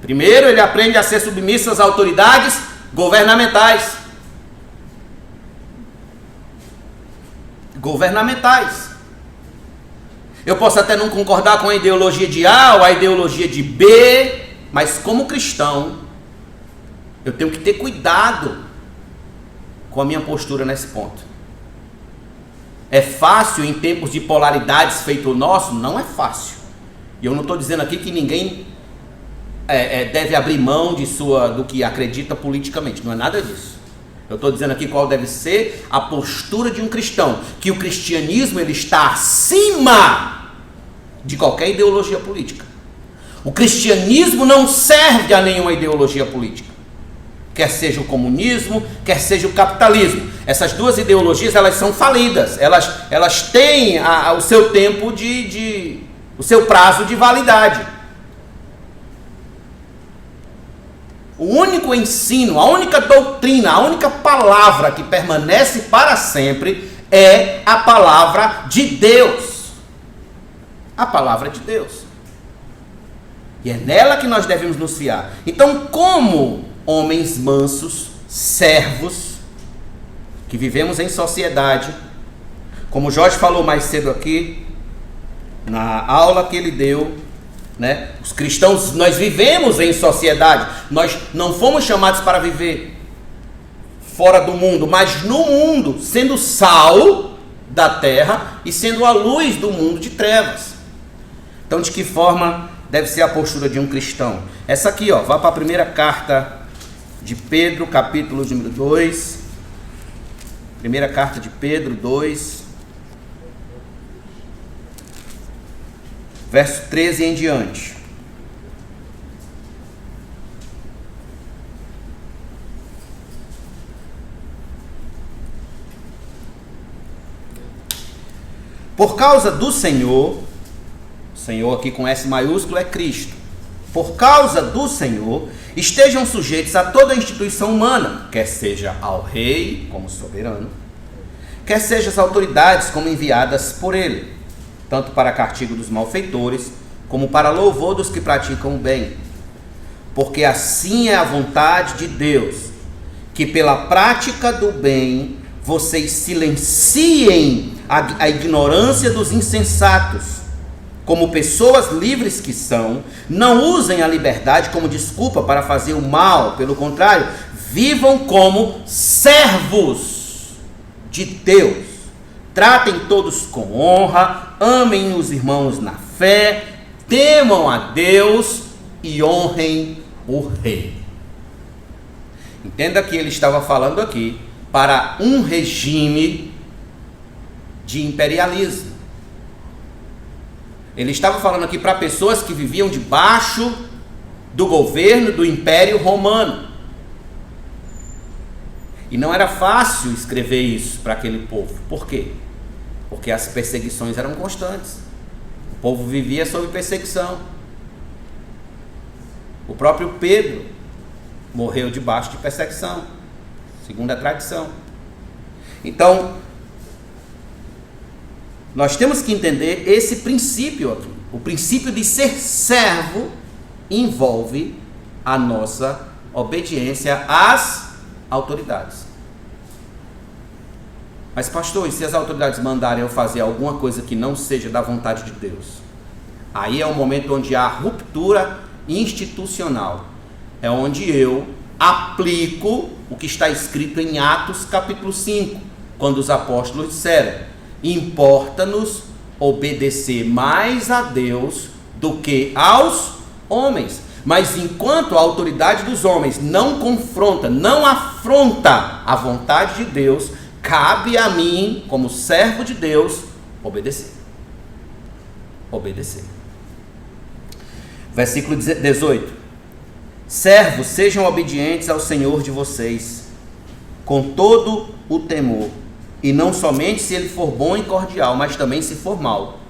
Primeiro ele aprende a ser submisso às autoridades governamentais. Eu posso até não concordar com a ideologia de A ou a ideologia de B, mas como cristão, eu tenho que ter cuidado com a minha postura nesse ponto. É fácil em tempos de polaridades feito o nosso? Não é fácil. E eu não estou dizendo aqui que ninguém deve abrir mão do que acredita politicamente. Não é nada disso. Eu estou dizendo aqui qual deve ser a postura de um cristão. Que o cristianismo ele está acima de qualquer ideologia política. O cristianismo não serve a nenhuma ideologia política. Quer seja o comunismo, quer seja o capitalismo. Essas duas ideologias, elas são falidas. Elas têm o seu tempo o seu prazo de validade. O único ensino, a única doutrina, a única palavra que permanece para sempre é a palavra de Deus. A palavra de Deus. E é nela que nós devemos nos fiar. Então, como homens mansos, servos, que vivemos em sociedade, como o Jorge falou mais cedo aqui, na aula que ele deu, né? Os cristãos, nós vivemos em sociedade, nós não fomos chamados para viver fora do mundo, mas no mundo, sendo sal da terra e sendo a luz do mundo de trevas. Então, de que forma deve ser a postura de um cristão? Essa aqui, ó, vá para a primeira carta de Pedro, capítulo número 2. Primeira carta de Pedro 2, verso 13 em diante. Por causa do Senhor, Senhor aqui com S maiúsculo é Cristo. Por causa do Senhor, estejam sujeitos a toda a instituição humana, quer seja ao rei como soberano, quer seja as autoridades como enviadas por ele, tanto para castigo dos malfeitores, como para louvor dos que praticam o bem. Porque assim é a vontade de Deus, que pela prática do bem vocês silenciem a ignorância dos insensatos. Como pessoas livres que são, não usem a liberdade como desculpa para fazer o mal. Pelo contrário, vivam como servos de Deus. Tratem todos com honra, amem os irmãos na fé, temam a Deus e honrem o rei. Entenda que ele estava falando aqui para um regime de imperialismo. Ele estava falando aqui para pessoas que viviam debaixo do governo do Império Romano. E não era fácil escrever isso para aquele povo. Por quê? Porque as perseguições eram constantes. O povo vivia sob perseguição. O próprio Pedro morreu debaixo de perseguição, segundo a tradição. Então, nós temos que entender esse princípio aqui. O princípio de ser servo envolve a nossa obediência às autoridades. Mas pastor, e se as autoridades mandarem eu fazer alguma coisa que não seja da vontade de Deus? Aí é o momento onde há ruptura institucional. É onde eu aplico o que está escrito em Atos capítulo 5, quando os apóstolos disseram: importa-nos obedecer mais a Deus do que aos homens. Mas enquanto a autoridade dos homens não confronta, não afronta a vontade de Deus, cabe a mim, como servo de Deus, obedecer. Obedecer. Versículo 18. Servos, sejam obedientes ao Senhor de vocês, com todo o temor, e não somente se ele for bom e cordial, mas também se for mal.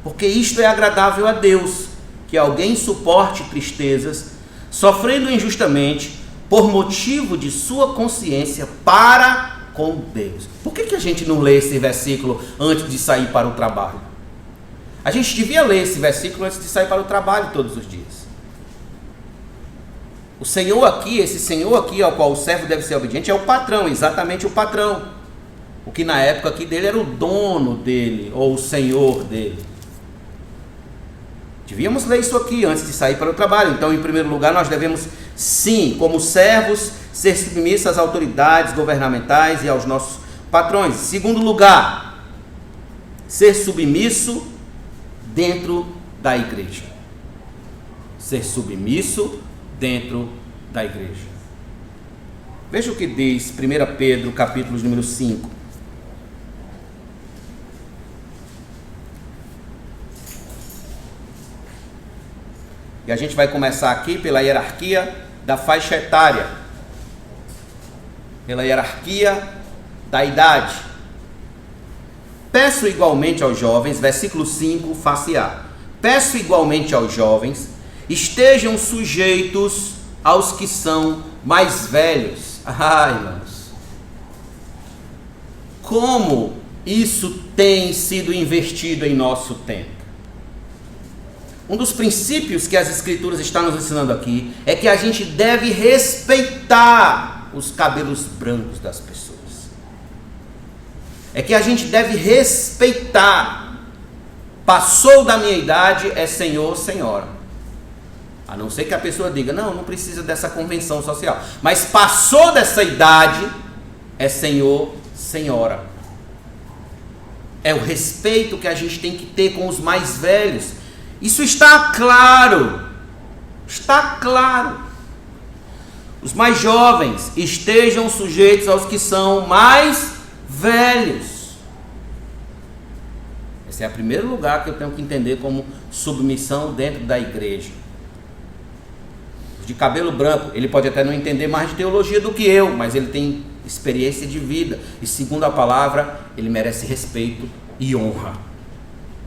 Porque isto é agradável a Deus, que alguém suporte tristezas, sofrendo injustamente, por motivo de sua consciência para com Deus. Por que a gente não lê esse versículo antes de sair para o trabalho? A gente devia ler esse versículo antes de sair para o trabalho todos os dias. O Senhor aqui, esse Senhor aqui ao qual o servo deve ser obediente, é o patrão, exatamente o patrão. O que na época aqui dele era o dono dele, ou o senhor dele. Devíamos ler isso aqui antes de sair para o trabalho. Então, em primeiro lugar, nós devemos, sim, como servos, ser submissos às autoridades governamentais e aos nossos patrões. Em segundo lugar, ser submisso dentro da igreja. Ser submisso dentro da igreja. Veja o que diz 1 Pedro, capítulo número 5. E a gente vai começar aqui pela hierarquia da faixa etária. Pela hierarquia da idade. Peço igualmente aos jovens, versículo 5, face A. Peço igualmente aos jovens, estejam sujeitos aos que são mais velhos. Ai, irmãos. Como isso tem sido investido em nosso tempo? Um dos princípios que as Escrituras estão nos ensinando aqui é que a gente deve respeitar os cabelos brancos das pessoas. É que a gente deve respeitar. Passou da minha idade, é senhor, senhora. A não ser que a pessoa diga, não precisa dessa convenção social. Mas passou dessa idade, é senhor, senhora. É o respeito que a gente tem que ter com os mais velhos. Isso está claro. Está claro. Os mais jovens estejam sujeitos aos que são mais velhos. Esse é o primeiro lugar que eu tenho que entender como submissão dentro da igreja. De cabelo branco, ele pode até não entender mais de teologia do que eu, mas ele tem experiência de vida. E segundo a palavra, ele merece respeito e honra.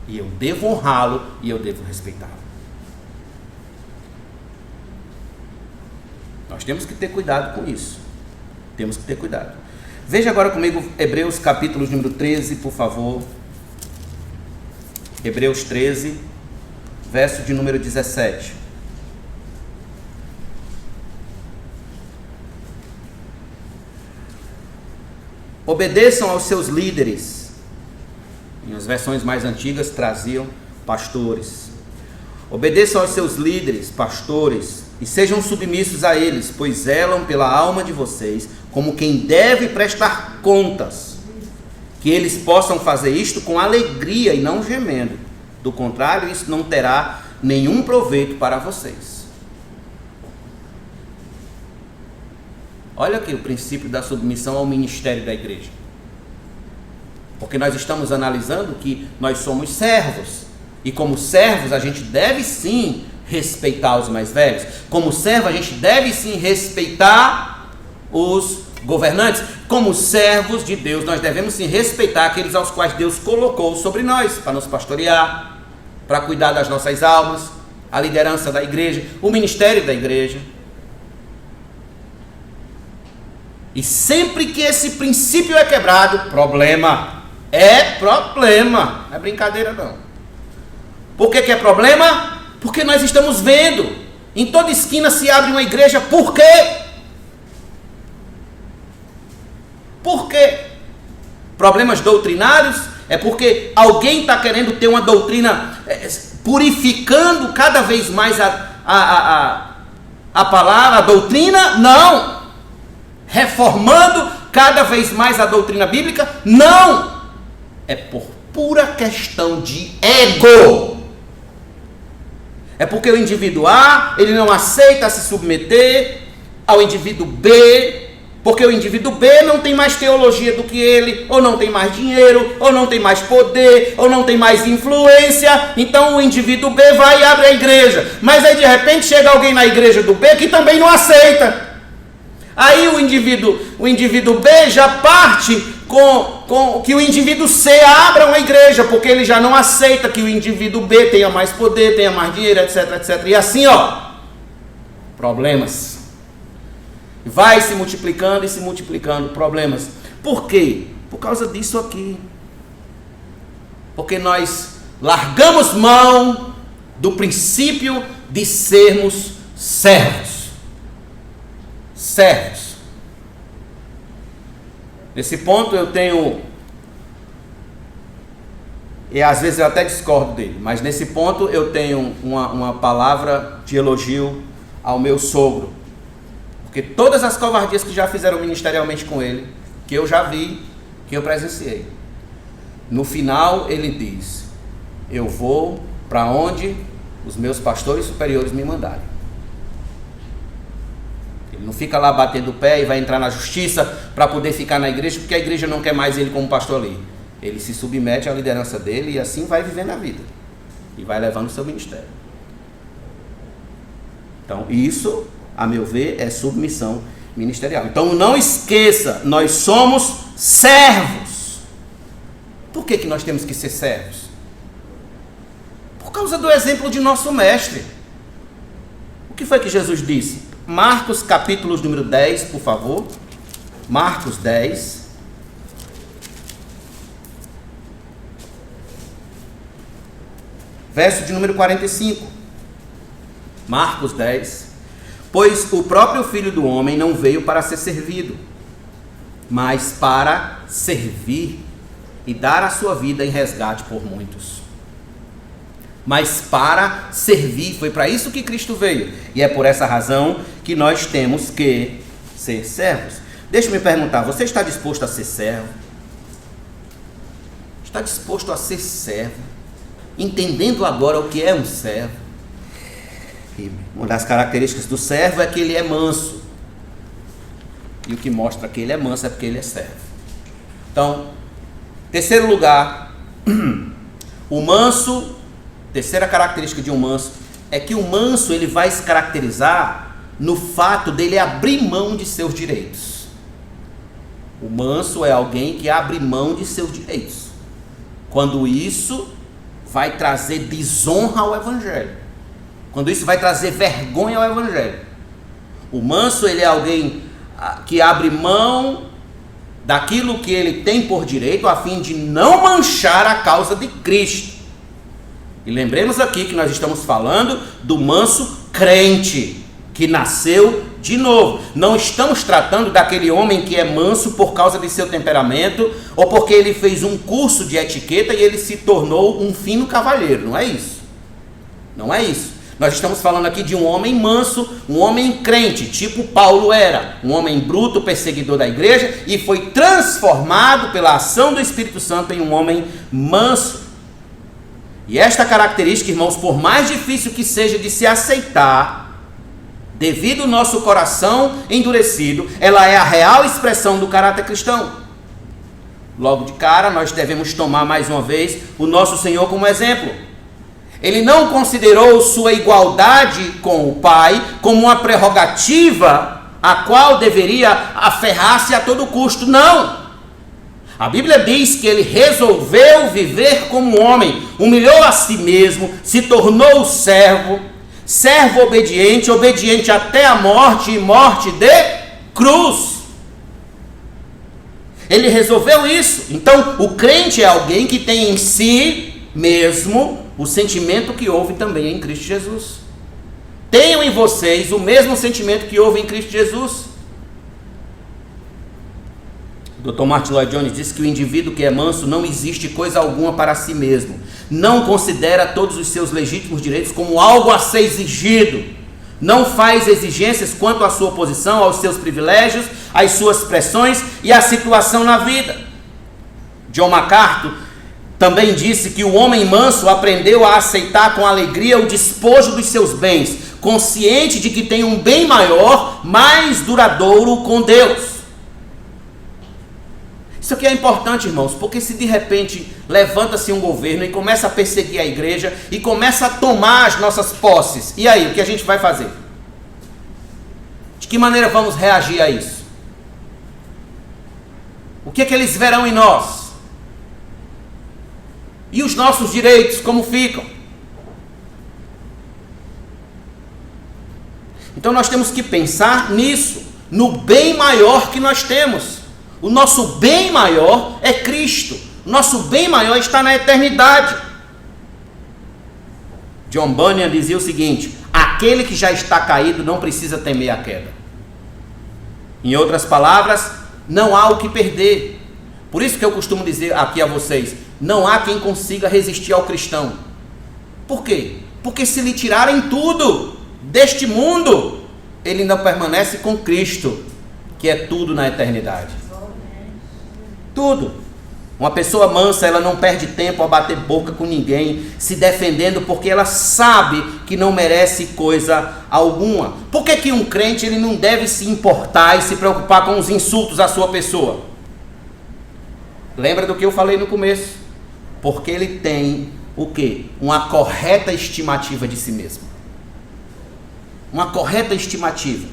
E eu devo honrá-lo e eu devo respeitá-lo. Nós temos que ter cuidado com isso. Temos que ter cuidado. Veja agora comigo Hebreus capítulo número 13, por favor. Hebreus 13, verso de número 17. Obedeçam aos seus líderes. Em as versões mais antigas traziam pastores. Obedeçam aos seus líderes, pastores, e sejam submissos a eles, pois zelam pela alma de vocês, como quem deve prestar contas. Que eles possam fazer isto com alegria e não gemendo. Do contrário, isso não terá nenhum proveito para vocês. Olha aqui o princípio da submissão ao ministério da igreja. Porque nós estamos analisando que nós somos servos. E como servos a gente deve sim respeitar os mais velhos. Como servo a gente deve sim respeitar os governantes. Como servos de Deus nós devemos sim respeitar aqueles aos quais Deus colocou sobre nós. Para nos pastorear, para cuidar das nossas almas, a liderança da igreja, o ministério da igreja. E sempre que esse princípio é quebrado, problema. É problema. Não é brincadeira não. Por que é problema? Porque nós estamos vendo. Em toda esquina se abre uma igreja. Por quê? Por quê? Problemas doutrinários? É porque alguém está querendo ter uma doutrina purificando cada vez mais a palavra, a doutrina? Não. Reformando cada vez mais a doutrina bíblica? Não. É por pura questão de ego. É porque o indivíduo A, ele não aceita se submeter ao indivíduo B, porque o indivíduo B não tem mais teologia do que ele, ou não tem mais dinheiro, ou não tem mais poder, ou não tem mais influência. Então o indivíduo B vai e abre a igreja. Mas aí de repente chega alguém na igreja do B que também não aceita. Aí o indivíduo B já parte com que o indivíduo C abra uma igreja, porque ele já não aceita que o indivíduo B tenha mais poder, tenha mais dinheiro, etc, etc. E assim, problemas. Vai se multiplicando e se multiplicando problemas. Por quê? Por causa disso aqui. Porque nós largamos mão do princípio de sermos servos. Servos. Nesse ponto eu tenho E às vezes eu até discordo dele, mas nesse ponto eu tenho uma palavra de elogio ao meu sogro. Porque todas as covardias que já fizeram ministerialmente com ele, que eu já vi, que eu presenciei, no final ele diz: eu vou para onde os meus pastores superiores me mandarem. Ele não fica lá batendo o pé e vai entrar na justiça para poder ficar na igreja, porque a igreja não quer mais ele como pastor ali. Ele se submete à liderança dele e assim vai vivendo a vida. E vai levando o seu ministério. Então isso, a meu ver, é submissão ministerial. Então não esqueça, nós somos servos. Por que nós temos que ser servos? Por causa do exemplo de nosso mestre. O que foi que Jesus disse? Marcos capítulo número 10, por favor. Marcos 10. Verso de número 45. Marcos 10. Pois o próprio Filho do Homem não veio para ser servido, mas para servir e dar a sua vida em resgate por muitos. Mas para servir, foi para isso que Cristo veio. E é por essa razão que nós temos que ser servos. Deixa-me perguntar, você está disposto a ser servo? Está disposto a ser servo? Entendendo agora o que é um servo? E uma das características do servo é que ele é manso. E o que mostra que ele é manso é porque ele é servo. Então, terceiro lugar, o manso, terceira característica de um manso, é que o manso ele vai se caracterizar no fato dele abrir mão de seus direitos. O manso é alguém que abre mão de seus direitos, quando isso vai trazer desonra ao evangelho, quando isso vai trazer vergonha ao evangelho. O manso ele é alguém que abre mão daquilo que ele tem por direito a fim de não manchar a causa de Cristo. E lembremos aqui que nós estamos falando do manso crente, que nasceu de novo. Não estamos tratando daquele homem que é manso por causa de seu temperamento, ou porque ele fez um curso de etiqueta e ele se tornou um fino cavalheiro. Não é isso. Não é isso. Nós estamos falando aqui de um homem manso, um homem crente, tipo Paulo era. Um homem bruto, perseguidor da igreja, e foi transformado pela ação do Espírito Santo em um homem manso. E esta característica, irmãos, por mais difícil que seja de se aceitar, devido ao nosso coração endurecido, ela é a real expressão do caráter cristão. Logo de cara, nós devemos tomar mais uma vez o nosso Senhor como exemplo. Ele não considerou sua igualdade com o Pai como uma prerrogativa a qual deveria aferrar-se a todo custo. Não! A Bíblia diz que ele resolveu viver como homem, humilhou a si mesmo, se tornou servo, servo obediente, obediente até a morte e morte de cruz. Ele resolveu isso. Então, o crente é alguém que tem em si mesmo o sentimento que houve também em Cristo Jesus. Tenham em vocês o mesmo sentimento que houve em Cristo Jesus. O Dr. Martin Lloyd Jones diz que o indivíduo que é manso não existe coisa alguma para si mesmo. Não considera todos os seus legítimos direitos como algo a ser exigido. Não faz exigências quanto à sua posição, aos seus privilégios, às suas pressões e à situação na vida. John MacArthur também disse que o homem manso aprendeu a aceitar com alegria o despojo dos seus bens, consciente de que tem um bem maior, mais duradouro com Deus. Isso aqui é importante, irmãos, porque se de repente levanta-se um governo e começa a perseguir a igreja e começa a tomar as nossas posses, e aí, o que a gente vai fazer? De que maneira vamos reagir a isso? O que é que eles verão em nós? E os nossos direitos, como ficam? Então nós temos que pensar nisso, no bem maior que nós temos. O nosso bem maior é Cristo. Nosso bem maior está na eternidade. John Bunyan dizia o seguinte: aquele que já está caído não precisa temer a queda. Em outras palavras, não há o que perder. Por isso que eu costumo dizer aqui a vocês: não há quem consiga resistir ao cristão. Por quê? Porque se lhe tirarem tudo deste mundo, ele ainda permanece com Cristo, que é tudo na eternidade. Tudo. Uma pessoa mansa, ela não perde tempo a bater boca com ninguém, se defendendo, porque ela sabe que não merece coisa alguma. Por que um crente ele não deve se importar e se preocupar com os insultos à sua pessoa? Lembra do que eu falei no começo? Porque ele tem o quê? Uma correta estimativa de si mesmo. Uma correta estimativa.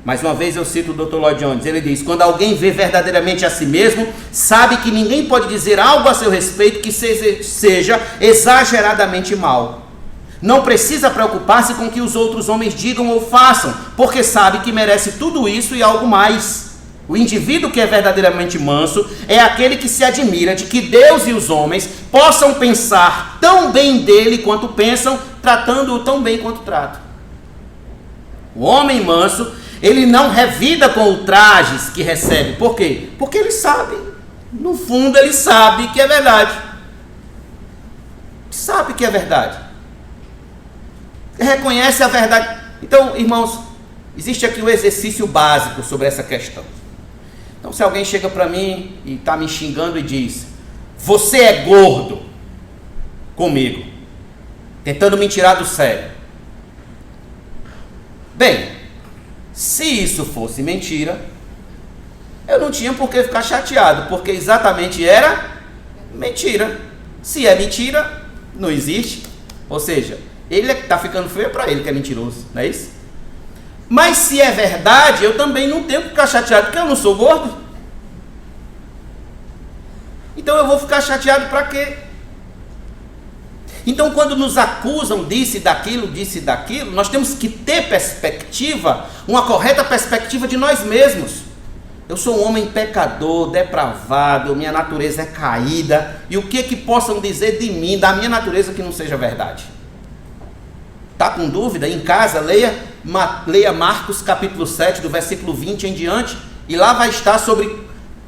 Mais uma vez eu cito o Dr. Lloyd Jones, ele diz: quando alguém vê verdadeiramente a si mesmo, sabe que ninguém pode dizer algo a seu respeito que seja exageradamente mal. Não precisa preocupar-se com o que os outros homens digam ou façam, porque sabe que merece tudo isso e algo mais. O indivíduo que é verdadeiramente manso é aquele que se admira de que Deus e os homens possam pensar tão bem dele quanto pensam, tratando-o tão bem quanto tratam. O homem manso, ele não revida com ultrajes que recebe. Por quê? Porque ele sabe, no fundo ele sabe que é verdade. Sabe que é verdade. Reconhece a verdade. Então, irmãos, existe aqui um exercício básico sobre essa questão. Então, se alguém chega para mim e está me xingando e diz: você é gordo, comigo, tentando me tirar do sério. Bem, se isso fosse mentira, eu não tinha por que ficar chateado, porque exatamente era mentira. Se é mentira, não existe. Ou seja, ele é que está ficando feio para ele que é mentiroso, não é isso? Mas se é verdade, eu também não tenho que ficar chateado, porque eu não sou gordo. Então eu vou ficar chateado para quê? Então, quando nos acusam disso e daquilo, nós temos que ter perspectiva, uma correta perspectiva de nós mesmos. Eu sou um homem pecador, depravado, minha natureza é caída, e o que possam dizer de mim, da minha natureza, que não seja verdade? Está com dúvida? Em casa, leia Marcos capítulo 7, do versículo 20 em diante, e lá vai estar sobre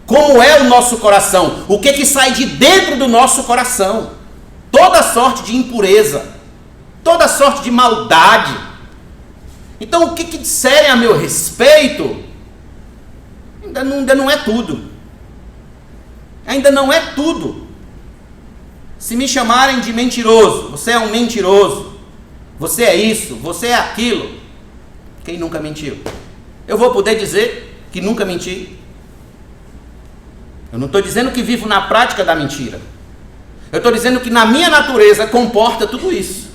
como é o nosso coração, o que sai de dentro do nosso coração. Toda sorte de impureza, toda sorte de maldade. Então, o que disserem a meu respeito, ainda não é tudo. Ainda não é tudo. Se me chamarem de mentiroso, você é um mentiroso, você é isso, você é aquilo, quem nunca mentiu? Eu vou poder dizer que nunca menti? Eu não estou dizendo que vivo na prática da mentira. Eu estou dizendo que na minha natureza comporta tudo isso.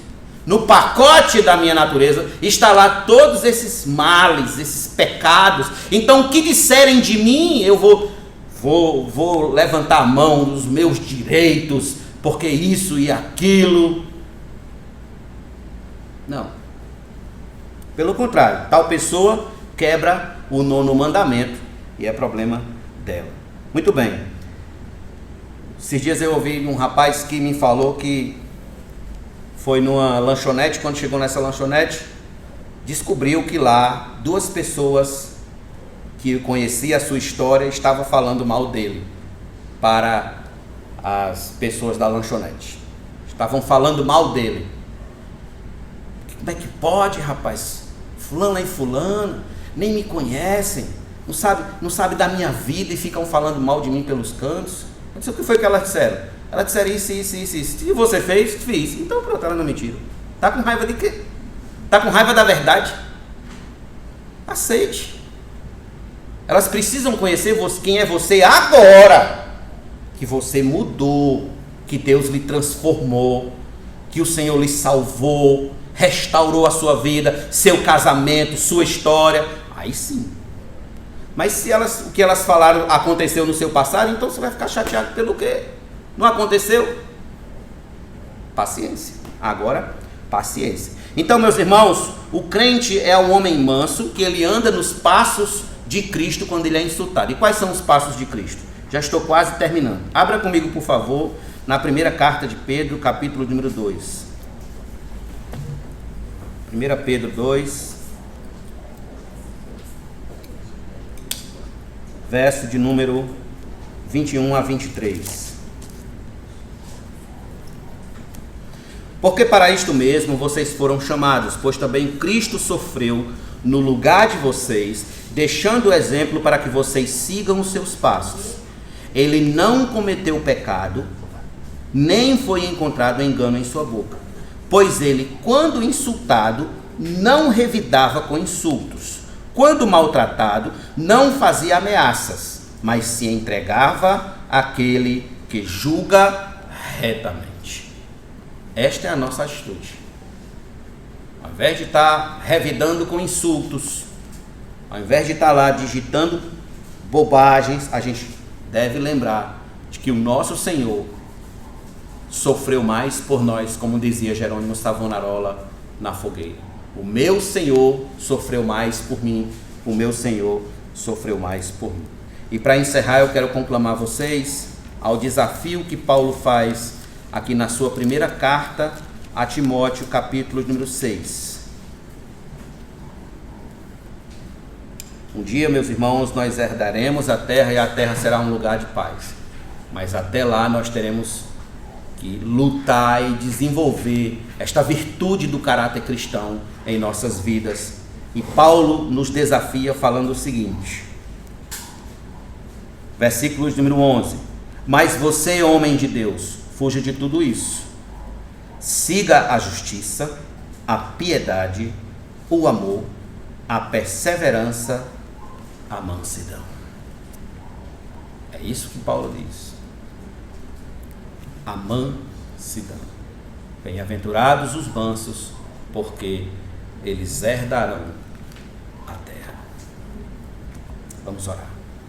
No pacote da minha natureza está lá todos esses males, esses pecados. Então, o que disserem de mim, eu vou levantar a mão dos meus direitos, porque isso e aquilo. Não. Pelo contrário, tal pessoa quebra o 9º mandamento e é problema dela. Muito bem. Esses dias eu ouvi um rapaz que me falou que foi numa lanchonete. Quando chegou nessa lanchonete, descobriu que lá 2 pessoas que conheciam a sua história estavam falando mal dele para as pessoas da lanchonete. Estavam falando mal dele. Como é que pode, rapaz? Fulano e fulano nem me conhecem, não sabe da minha vida e ficam falando mal de mim pelos cantos. Eu disse: o que foi que elas disseram? Elas disseram isso. E você fez? Fiz. Então pronto, ela não mentiu. Está com raiva de quê? Está com raiva da verdade? Aceite. Elas precisam conhecer quem é você agora, que você mudou, que Deus lhe transformou, que o Senhor lhe salvou, restaurou a sua vida, seu casamento, sua história. Aí sim. Mas se o que elas falaram aconteceu no seu passado, então você vai ficar chateado pelo quê? Não aconteceu? Paciência. Agora, paciência. Então, meus irmãos, o crente é um homem manso, que ele anda nos passos de Cristo quando ele é insultado. E quais são os passos de Cristo? Já estou quase terminando. Abra comigo, por favor, na primeira carta de Pedro, capítulo número 2. 1 Pedro 2. Verso de número 21 a 23. Porque para isto mesmo vocês foram chamados, pois também Cristo sofreu no lugar de vocês, deixando o exemplo para que vocês sigam os seus passos. Ele não cometeu pecado, nem foi encontrado engano em sua boca. Pois ele, quando insultado, não revidava com insultos. Quando maltratado, não fazia ameaças, mas se entregava àquele que julga retamente. Esta é a nossa atitude. Ao invés de estar revidando com insultos, ao invés de estar lá digitando bobagens, a gente deve lembrar de que o nosso Senhor sofreu mais por nós, como dizia Jerônimo Savonarola na fogueira. O meu Senhor sofreu mais por mim, o meu Senhor sofreu mais por mim. E para encerrar, eu quero conclamar vocês ao desafio que Paulo faz aqui na sua primeira carta a Timóteo, capítulo número 6. Um dia, meus irmãos, nós herdaremos a terra e a terra será um lugar de paz. Mas até lá nós teremos que lutar e desenvolver esta virtude do caráter cristão em nossas vidas. E Paulo nos desafia falando o seguinte, versículos número 11: mas você, homem de Deus, fuja de tudo isso. Siga a justiça, a piedade, o amor, a perseverança, a mansidão. É isso que Paulo diz. A mansidão. Bem-aventurados os mansos, porque eles herdarão a terra. Vamos orar.